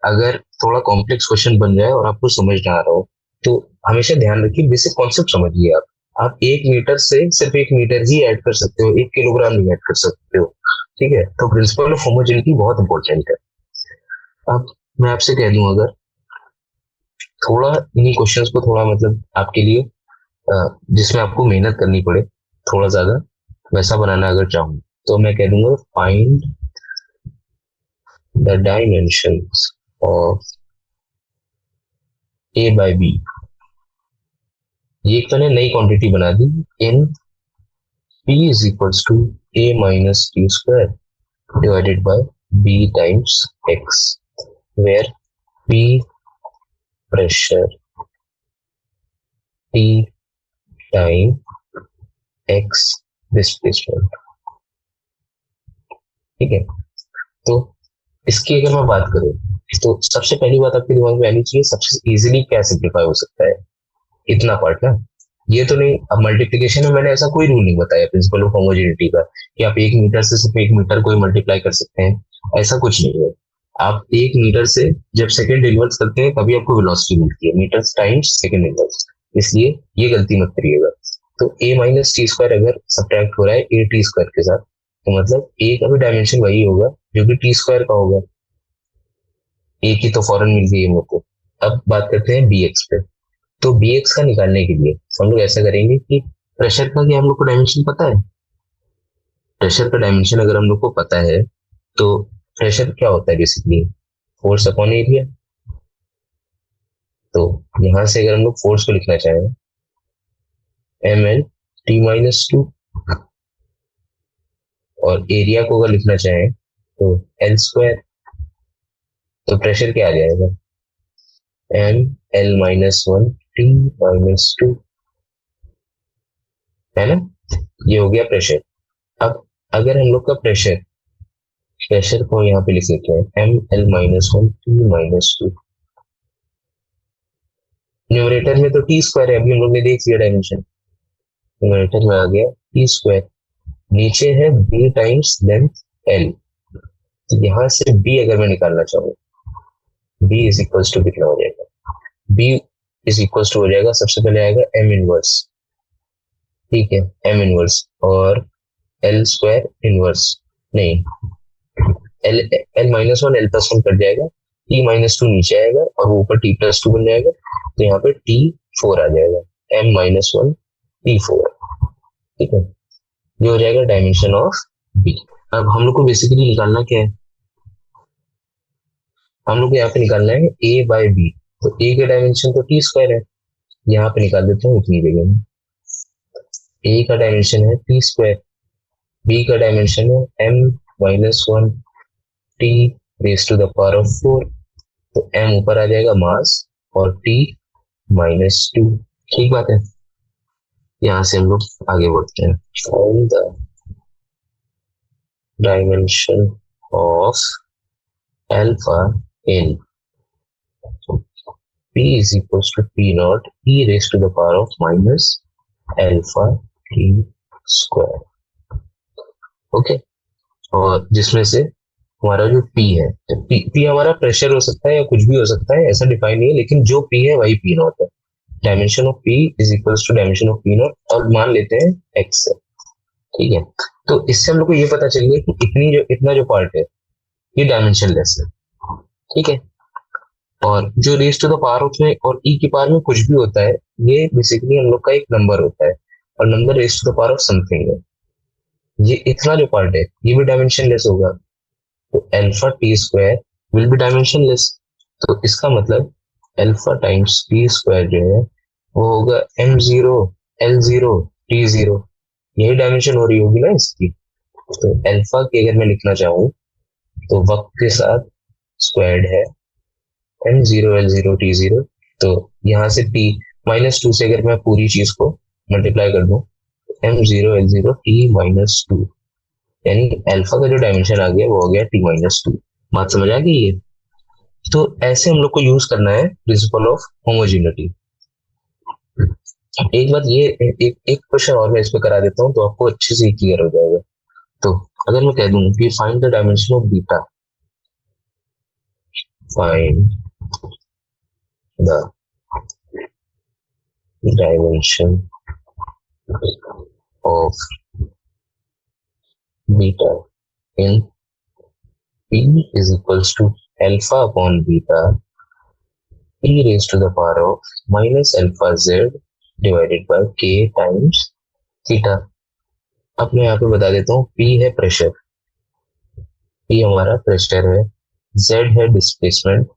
अगर थोड़ा कॉम्प्लेक्स क्वेश्चन बन जाए और आपको समझ ना आ रहा हो, तो हमेशा ध्यान रखिए बेसिक कॉन्सेप्ट समझिए। आप 1 मीटर से सिर्फ 1 मीटर ही ऐड कर सकते हो, 1 किलोग्राम नहीं ऐड कर सकते हो, ठीक है। तो प्रिंसिपल ऑफ होमोजेनिटी बहुत इंपॉर्टेंट है। अब मैं आपसे कह दूं, अगर थोड़ा इन्हीं क्वेश्चंस को थोड़ा मतलब आपके लिए जिसमें आपको मेहनत करनी पड़े थोड़ा ज्यादा, वैसा बनाना अगर चाहूँ, तो मैं कह दूंगा find the dimensions of A by B. ये एक मैंने नई क्वांटिटी बना दी, in p is equals to a minus T square divided by b times x, where p pressure, t time, x displacement, ठीक है। तो इसकी अगर मैं बात करूं, तो सबसे पहली बात आपके दिमाग में आनी चाहिए, सबसे इजीली क्या सिंप्लीफाई हो सकता है, इतना पार्ट ना। ये तो नहीं, अब मल्टीप्लीकेशन में मैंने ऐसा कोई रूल नहीं बताया प्रिंसिपल ऑफ होमोजेनिटी का कि आप 1 मीटर से सिर्फ 1 मीटर को ही मल्टीप्लाई कर सकते हैं, ऐसा कुछ नहीं है। आप 1 मीटर से जब सेकंड इनवर्स करते हैं तभी आपको वेलोसिटी मिलती है, मीटर टाइम्स सेकंड इनवर्स, इसलिए ये गलती मत करिएगा। तो a माइनस टी स्क्वायर अगर सब्ट्रैक्ट हो रहा है ए टी स्क्वायर के साथ, तो मतलब a का भी डायमेंशन वही होगा जो कि टी स्क्वायर का होगा। a की तो फॉरन मिल गई हम लोग को। अब बात करते हैं bx पे। तो bx का निकालने के लिए हम लोग ऐसा करेंगे कि प्रेशर का क्या हम लोग को डायमेंशन पता है। प्रेशर का डायमेंशन अगर हम लोग को पता है तो प्रेशर क्या होता है बेसिकली, फोर्स अपॉन एरिया। तो यहां से अगर हम लोग फोर्स को लिखना चाहें M L T minus two, और एरिया को अगर लिखना चाहें तो एल स्क्वायर, तो प्रेशर क्या आ जाएगा M L minus one T minus two, है ना। ये हो गया प्रेशर। अब अगर हम लोग का प्रेशर, प्रेशर को यहाँ पे लिख लेते हैं M L minus one T minus two, numerator में तो टी स्क्वायर है, अभी हम लोग ने देख लिया डायमेंशन, न्यूमरेटर में आ गया टी स्क्वायर, नीचे है बी टाइम्स लेंथ एल। तो यहां से बी अगर मैं निकालना चाहूँ, बी इज इक्वल टू कितना हो जाएगा, बी इज इक्वल टू हो जाएगा, सबसे पहले आएगा एम इनवर्स, ठीक है, एम इनवर्स और एल स्क्वायर इनवर्स, नहीं, L L minus one L plus one cut जाएगा, टी माइनस टू नीचे आएगा और वो ऊपर टी प्लस टू बन जाएगा, तो यहाँ पे टी फोर आ जाएगा, M minus one T four, ठीक है। ये हो जाएगा डायमेंशन ऑफ बी। अब हम लोग को बेसिकली निकालना क्या है, हम लोग को यहाँ पे निकालना है ए बाय बी। तो ए का डायमेंशन तो टी स्क्वायर है, यहाँ पे निकाल देते हैं उतनी जगह में। ए का डायमेंशन है टी स्क्वायर, बी का डायमेंशन है M minus one T raise to the power of four, तो एम ऊपर आ जाएगा मास और टी माइनस टू, ठीक बात है। यहाँ से हम लोग आगे बढ़ते हैं, find the dimension of alpha in P is equals to P naught e raised to the power of minus alpha t square, okay. और जिसमें से हमारा जो P है, तो P हमारा प्रेशर हो सकता है या कुछ भी हो सकता है, ऐसा डिफाइन नहीं है, लेकिन जो P है वही P नॉट है। Dimension of P is equals to dimension of P not, और मान लेते हैं x है, ठीक है। तो इससे हम लोग को ये पता चल गया कि इतना जो पार्ट है ये डायमेंशन लेस है, ठीक है। और जो raise to the power of में और ई की पावर में कुछ भी होता है, ये बेसिकली हम लोग का एक नंबर होता है, और number raise to the power of something है। ये इतना जो पार्ट है ये भी डायमेंशन लेस होगा, तो alpha T square will be dimension less. तो इसका मतलब अल्फा टाइम्स टी स्क्वायर जो है वो होगा M zero L zero T zero, यही डायमेंशन हो रही होगी ना इसकी। तो अल्फा की अगर मैं लिखना चाहूँ तो वक्त के साथ स्क्वायर्ड है M zero L zero T zero, तो यहाँ से टी माइनस टू से अगर मैं पूरी चीज को मल्टीप्लाई कर दूं, M zero L zero T minus two, यानी अल्फा का जो डायमेंशन आ गया वो हो गया टी माइनस टू। बात समझ आ गई है। तो ऐसे हम लोग को यूज करना है प्रिंसिपल ऑफ होमोजेनिटी। एक बात ये, एक क्वेश्चन और मैं इस पे करा देता हूँ तो आपको अच्छे से क्लियर हो जाएगा। तो अगर मैं कह दूं कि find the dimension of beta, find the dimension of beta in P is equals to alpha upon beta e raised to the power of minus alpha z divided by k times theta। अब मैं यहाँ पे बता देता हूँ, P है pressure, P हमारा pressure है, Z है डिस्प्लेसमेंट,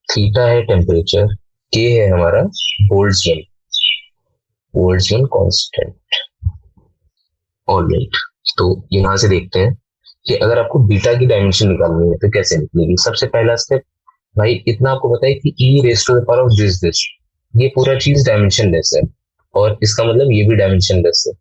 थीटा है टेम्परेचर, K है हमारा बोल्ट्जमैन, बोल्ट्जमैन कांस्टेंट। ऑलराइट, तो यहाँ से देखते हैं कि अगर आपको बीटा की डायमेंशन निकालनी है तो कैसे निकलेगी। सबसे पहला स्टेप भाई, इतना आपको पता है कि e raise to the power of this, ये पूरा चीज डायमेंशन लेस है, और इसका मतलब ये भी डायमेंशन लेस है,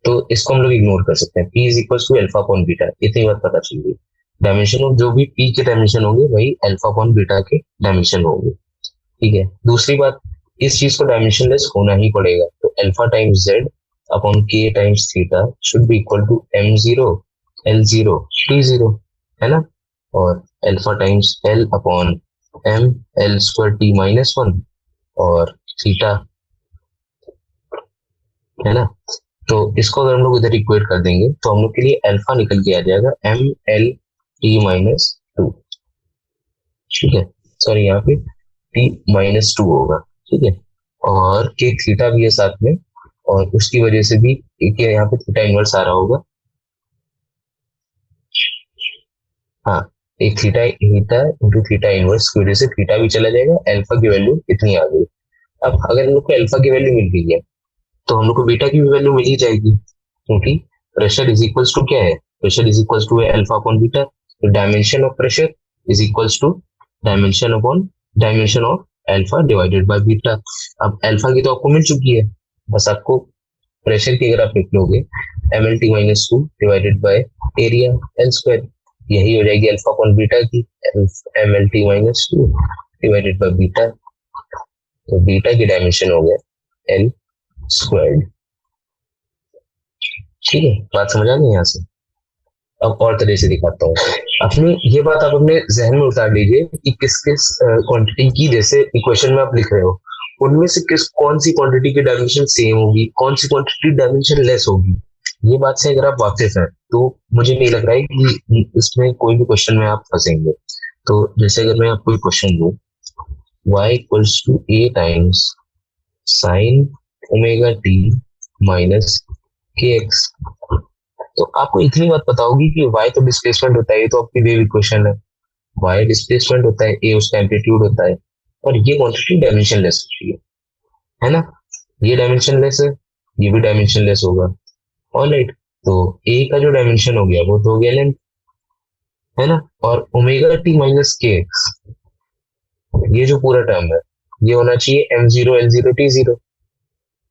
तो इसको हम लोग इग्नोर कर सकते हैं। P is equal to alpha upon beta, इतनी बात पता चल गई। डायमेंशन ऑफ जो भी पी के डायमेंशन होंगे वही अल्फा अपॉन बीटा के डायमेंशन होंगे, ठीक है। दूसरी बात, इस चीज को डायमेंशन लेस होना ही पड़ेगा, तो alpha times Z upon K times theta should be equal to M zero L zero T zero, है ना। और alpha times L upon M L square T minus one और थीटा, है ना। तो इसको अगर हम लोग इधर इक्वेट कर देंगे तो हम लोग के लिए अल्फा निकल के आ जाएगा M L T minus two, ठीक है। सॉरी, यहाँ पे टी माइनस टू होगा, ठीक है। और के थीटा भी है साथ में, और उसकी वजह से भी एक यहाँ पे थीटा इनवर्स आ रहा होगा। हाँ, एक theta theta into theta inverse की वजह से थीटा भी चला जाएगा, अल्फा की वैल्यू इतनी आ गई। अब अगर हम लोग को अल्फा की वैल्यू मिल गई है तो हम लोग को बीटा की भी वैल्यू मिल ही जाएगी, क्योंकि प्रेशर इज इक्वल्स टू क्या है, pressure is equals to alpha upon beta. तो dimension of pressure is equals to dimension upon dimension of alpha divided by beta. अब अल्फा की तो आपको मिल चुकी है, बस आपको प्रेशर की अगर आप लिख लोगे M L T minus two divided by area L square, यही हो जाएगी अल्फा अपॉन बीटा की M L T minus two divided by beta. तो बीटा की डायमेंशन हो गया एल स्क्वायर्ड, ठीक है। बात समझ आ गई यहाँ से। अब और तरह से दिखाता हूँ। अपने ये बात आप अपने जहन में उतार लीजिए कि किस किस क्वांटिटी की, जैसे इक्वेशन में आप लिख रहे हो, उनमें से किस कौन सी क्वांटिटी की डायमेंशन सेम होगी, कौन सी क्वांटिटी डायमेंशन लेस होगी। ये बात से अगर आप वाकिफ हैं तो मुझे नहीं लग रहा है कि इसमें कोई भी क्वेश्चन में आप फंसेंगे। तो जैसे अगर मैं आपको एक क्वेश्चन दूं, y equals to a times sine omega T minus K X, तो आपको इतनी बात पता होगी कि y तो डिस्प्लेसमेंट होता है, ये तो आपकी वेव इक्वेशन है। y डिस्प्लेसमेंट होता है, a उसका एम्पलीट्यूड होता है, और ये क्वांटिटी डायमेंशन लेस होती है ना। ये डायमेंशन लेस है, ये भी डायमेंशन लेस होगा, ऑलराइट। तो a का जो डायमेंशन हो गया वो तो हो गया लेंथ, है ना। और omega T minus K X, ये जो पूरा टर्म है ये होना चाहिए M zero L zero T zero,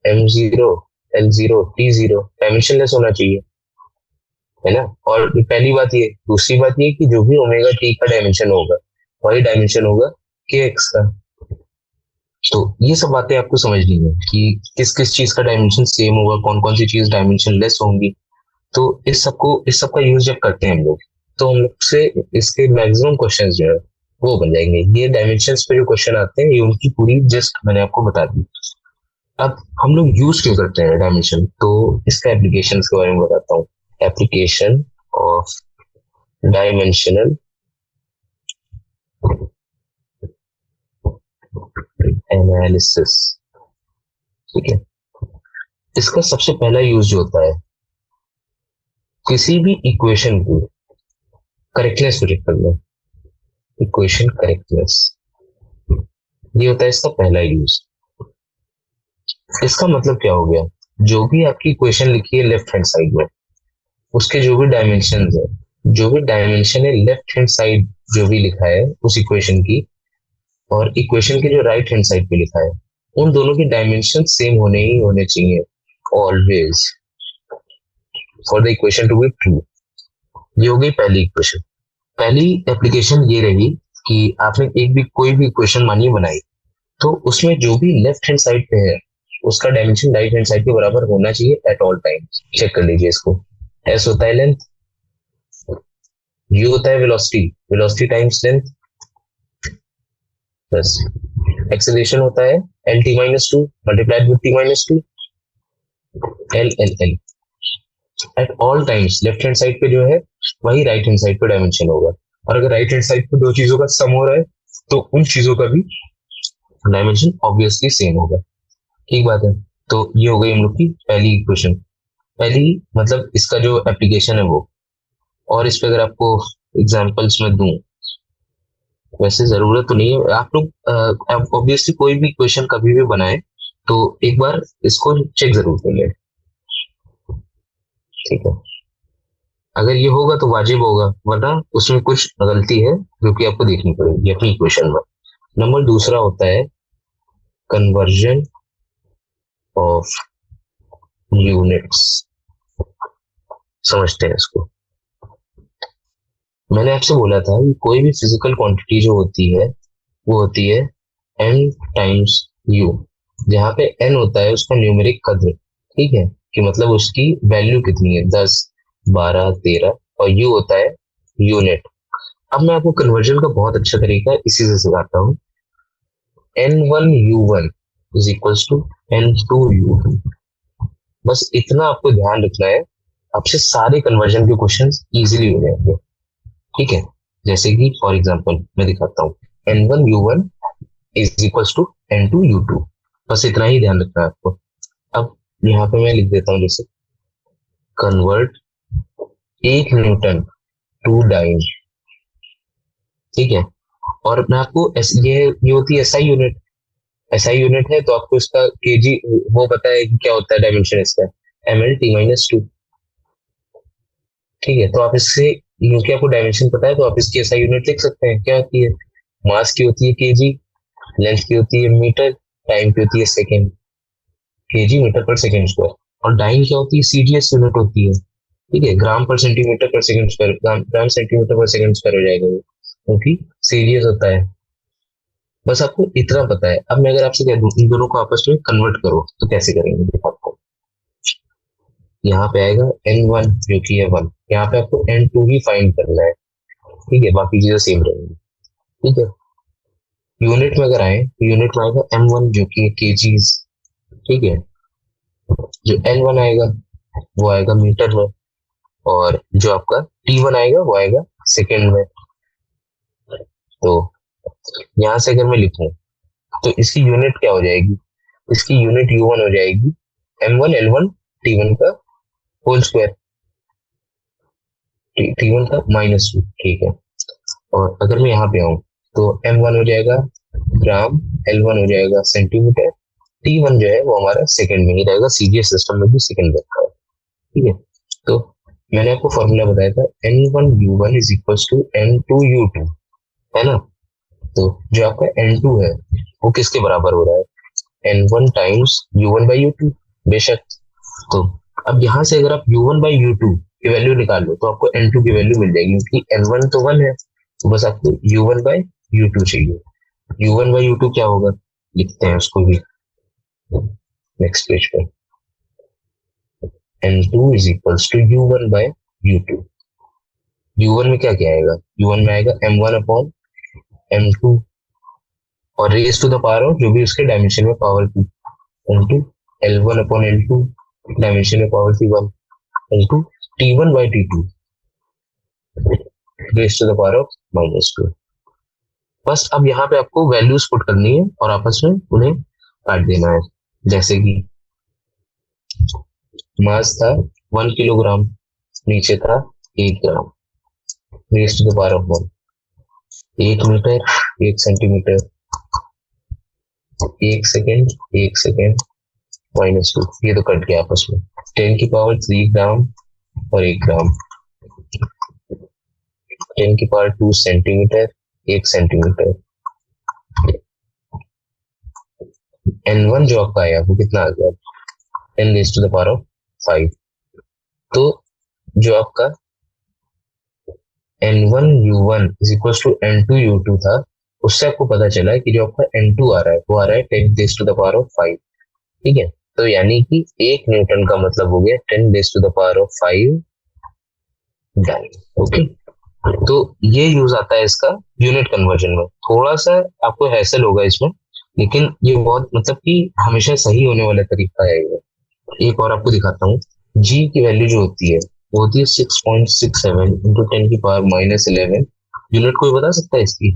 M zero L zero T zero, dimensionless होना चाहिए, है ना। और पहली बात ये, दूसरी बात ये कि जो भी ओमेगा टी का डायमेंशन होगा वही डायमेंशन होगा के एक्स का। तो ये सब बातें आपको समझनी है कि किस किस चीज का डायमेंशन सेम होगा, कौन कौन सी चीज डायमेंशन लेस होंगी। तो इस सब का यूज जब करते हैं हम लोग, तो हम लोग से इसके मैक्सिमम क्वेश्चंस जो है वो बन जाएंगे। ये डायमेंशंस पे जो क्वेश्चन आते हैं ये उनकी पूरी जस्ट मैंने आपको बता दी। अब हम लोग यूज क्यों करते हैं डायमेंशन, तो इसका एप्लीकेशन के बारे में बताता हूँ। एप्लीकेशन ऑफ डायमेंशनल एनालिसिस, ठीक है। इसका सबसे पहला यूज जो होता है, किसी भी इक्वेशन की करेक्टनेस को चेक करना, इक्वेशन करेक्टनेस, ये होता है इसका पहला यूज। इसका मतलब क्या हो गया, जो भी आपकी इक्वेशन लिखी है लेफ्ट हैंड साइड में, उसके जो भी डायमेंशन है, जो भी डायमेंशन है लेफ्ट हैंड साइड जो भी लिखा है उस इक्वेशन की, और इक्वेशन के जो राइट हैंड साइड पे लिखा है, उन दोनों की डायमेंशन सेम होने ही होने चाहिए always, for the equation to be true. ये हो गई पहली इक्वेशन। पहली एप्लीकेशन ये रही कि आपने एक भी कोई भी इक्वेशन मानिए बनाई, तो उसमें जो भी लेफ्ट हैंड साइड पे है उसका डायमेंशन राइट हैंड साइड के बराबर होना चाहिए एट ऑल टाइम। चेक कर लीजिए इसको। एस होता है लेंथ, यू होता है velocity, velocity times length, plus acceleration होता है L T minus two multiplied with T minus to, L L L. At all times left hand side पे जो है वही राइट हैंड साइड पे डायमेंशन होगा, और अगर राइट हैंड साइड पे दो चीजों का सम हो रहा है तो उन चीजों का भी डायमेंशन ऑब्वियसली सेम होगा, ठीक बात है। तो ये हो गई हम लोग की पहली इक्वेशन, पहली मतलब इसका जो एप्लीकेशन है वो। और इस पे अगर आपको एग्जांपल्स में दूं, वैसे जरूरत तो नहीं है, आप लोग ऑब्वियसली कोई भी इक्वेशन कभी भी बनाए तो एक बार इसको चेक जरूर कर ले, ठीक है। अगर ये होगा तो वाजिब होगा, वरना उसमें कुछ गलती है जो कि आपको देखनी पड़ेगी अपनी इक्वेशन में। नंबर दूसरा होता है कन्वर्जन ऑफ यूनिट्स, समझते हैं इसको। मैंने आपसे बोला था कि कोई भी फिजिकल क्वांटिटी जो होती है वो होती है n टाइम्स u, जहाँ पे n होता है उसका न्यूमेरिक कद्र, ठीक है, कि मतलब उसकी वैल्यू कितनी है 10 12 13, और u होता है यूनिट। अब मैं आपको कन्वर्जन का बहुत अच्छा तरीका इसी से सिखाता हूँ। N1U1 is equals to N2U2। बस इतना आपको ध्यान रखना है, आपसे सारे कन्वर्जन के क्वेश्चंस इजीली हो जाएंगे। ठीक है, जैसे कि फॉर एग्जांपल मैं दिखाता हूँ, N1U1 is equals to N2U2। बस इतना ही ध्यान रखना है आपको। अब यहाँ पे मैं लिख देता हूँ, जैसे कन्वर्ट 1 न्यूटन टू डाइन। ठीक है, और मैं आपको ये होती है एसआई यूनिट। एसआई यूनिट है तो आपको इसका केजी वो पता है कि क्या होता है डायमेंशन इसका, ml/t-2। ठीक है, तो आप इससे, क्योंकि आपको डायमेंशन पता है तो आप इसकी एसआई यूनिट लिख सकते हैं। क्या होती है, मास की होती है केजी, लेंथ की होती है मीटर, टाइम की होती है सेकेंड, केजी मीटर पर सेकेंड स्क्वायर। और डाइन क्या होती है, सीजीएस यूनिट होती है। ठीक है, ग्राम पर सेंटीमीटर पर सेकेंड स्क्वायर, ग्राम सेंटीमीटर पर सेकेंड स्क्वायर हो जाएगा वो, क्योंकि सीजीएस होता है। बस आपको इतना पता है। अब मैं अगर आपसे कह दूं इन दोनों को आपस में कन्वर्ट करो तो कैसे करेंगे, देखो आपको यहाँ पे आएगा N1 जो कि है 1, यहाँ पे आपको N2 ही फाइंड करना है। ठीक है, बाकी चीजें सेम रहेंगी। ठीक है, यूनिट में अगर आए तो यूनिट में आएगा M1 जो कि है केजीज। ठीक है, जो N1 आएगा वो आएगा मीटर में, और जो आपका T1 आएगा वो आएगा सेकेंड में। तो यहाँ से अगर मैं लिखूं तो इसकी यूनिट क्या हो जाएगी, इसकी यूनिट U1 हो जाएगी M1L1 T1 का होल स्क्वायर, T1 का -2। ठीक है, और अगर मैं यहाँ पे आऊँ तो M1 हो जाएगा ग्राम, L1 हो जाएगा सेंटीमीटर, T1 जो है वो हमारा सेकंड में ही रहेगा, सीजीएस सिस्टम में भी सेकंड रखा है। ठीक है, तो मैंने आपको फॉर्मूला बताया था N1U1 is equal to N2U2, है ना। तो जो आपका N2 है वो किसके बराबर हो रहा है, N1 times U1 by U2, बेशक। तो अब यहाँ से अगर आप U1 बाई U2 की वैल्यू निकाल लो तो आपको N2 की वैल्यू मिल जाएगी, क्योंकि N1 तो 1 है, तो बस आपको U1 बाई U2 चाहिए। U1 बाई U2 क्या होगा, लिखते हैं उसको भी नेक्स्ट पेज पर। N2 is equals to U1 by U2। U1 में क्या क्या आएगा, U1 में आएगा M1 अपॉन M2, और raise to the power of जो भी उसके डायमेंशन में पावर थी, into L1 upon L2 dimension में पावर थी 1, into T1 by T2 raise to the power of -2। बस अब यहाँ पे आपको वैल्यूज पुट करनी है और आपस में उन्हें काट देना है। जैसे कि मास था 1 किलोग्राम, नीचे था 1 gram, raise to the power of 1, 1 metre, 1 centimetre, 1 second, 1 second, -2, ये तो कट गया आपस में। 10 की पावर 3 ग्राम और 1 ग्राम, 10 की पावर 2 सेंटीमीटर, 1 सेंटीमीटर। N1 जो आपका आया वो कितना आ गया, 10 raise to the power of 5। तो जो आपका N1U1 is equal to N2U2 था, उससे आपको पता चला है कि जो आपका N2 आ रहा है वो आ रहा है 10 raise to the power of 5। ठीक है, तो यानी कि 1 न्यूटन का मतलब हो गया 10 raise to the power of 5 dyne. Okay, तो ये यूज आता है इसका यूनिट कन्वर्जन में। थोड़ा सा आपको हैसल होगा इसमें, लेकिन ये बहुत मतलब कि हमेशा सही होने वाला तरीका है ये। एक और आपको दिखाता हूँ, जी की वैल्यू जो होती है वो होती है 6.67 इंटू 10 की पावर -11। यूनिट कोई बता सकता है इसकी,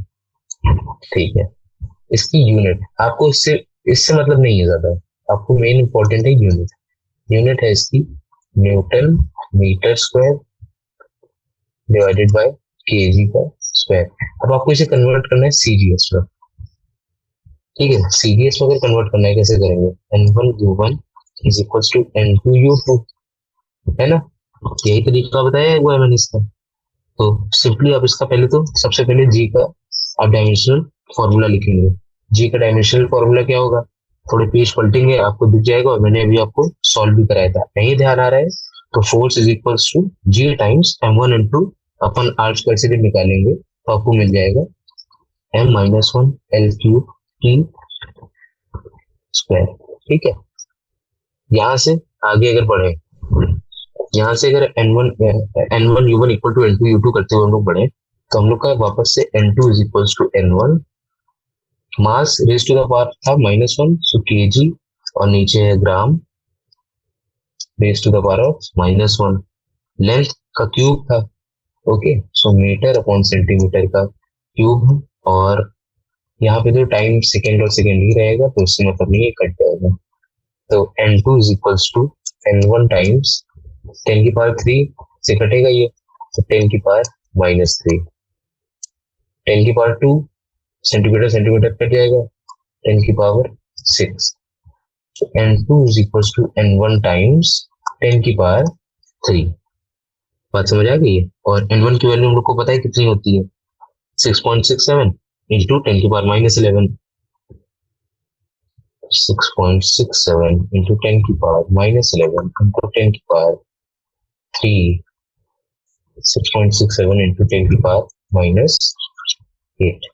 ठीक है, इसकी यूनिट आपको इससे इससे मतलब नहीं है ज्यादा, आपको मेन इंपॉर्टेंट है यूनिट। यूनिट है इसकी newton metre square divided by KG का स्क्वायर। अब आपको इसे कन्वर्ट करना है सीजीएस में। ठीक है, सीजीएस में अगर कन्वर्ट करना है कैसे करेंगे, N1U1 is equal to N2U2, है ना। यही तरीका बताया हुआ है मैंने इसका। तो सिंपली आप इसका पहले तो सबसे पहले जी का आप डायमेंशनल फॉर्मूला लिखेंगे। जी का डायमेंशनल फॉर्मूला क्या होगा, थोड़े पेज पलटेंगे आपको दिख जाएगा, और मैंने अभी आपको सॉल्व भी कराया था, नहीं ध्यान आ रहा है तो force is equal to G times M1 upon R square से निकालेंगे तो आपको मिल जाएगा M-1L³ स्क्वायर। ठीक है, यहाँ से आगे अगर बढ़े, यहाँ से अगर N1U1 इक्वल टू N2U2 करते हुए हम लोग बढ़े तो हम लोग का वापस से n2 is equals to n1, mass raise to the power था -1, सो kg, और नीचे है gram raise to the power of -1, length का क्यूब था, okay, so metre upon centimetre का क्यूब, और यहाँ पे तो टाइम सेकेंड और सेकेंड ही रहेगा, तो उससे मतलब नहीं, ये कट जाएगा। तो n2 is equals to n1 times 10 की पावर 3 से कटेगा ये, तो 10 की पावर -3, 10 की पावर 2 सेंटीमीटर सेंटीमीटर कट जाएगा, 10 की पावर 6, तो n2 is equals to n1 times 10 की पावर 3। बात समझ आ गई है? और n1 की वैल्यू हम लोग को पता है कितनी होती है, 6.67 इंटू 10 की पावर -11, 6.67 into 10 की पावर -11 into 10 की पावर 3, 6.67 into 10 की पावर -8।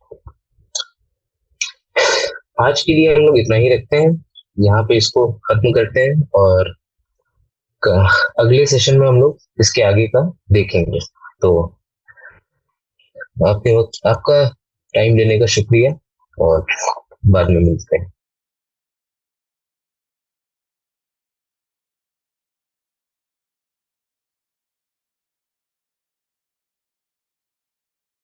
आज के लिए हम लोग इतना ही रखते हैं, यहाँ पे इसको खत्म करते हैं, और अगले सेशन में हम लोग इसके आगे का देखेंगे। तो आपके वक्त आपका टाइम देने का शुक्रिया, और बाद में मिलते हैं।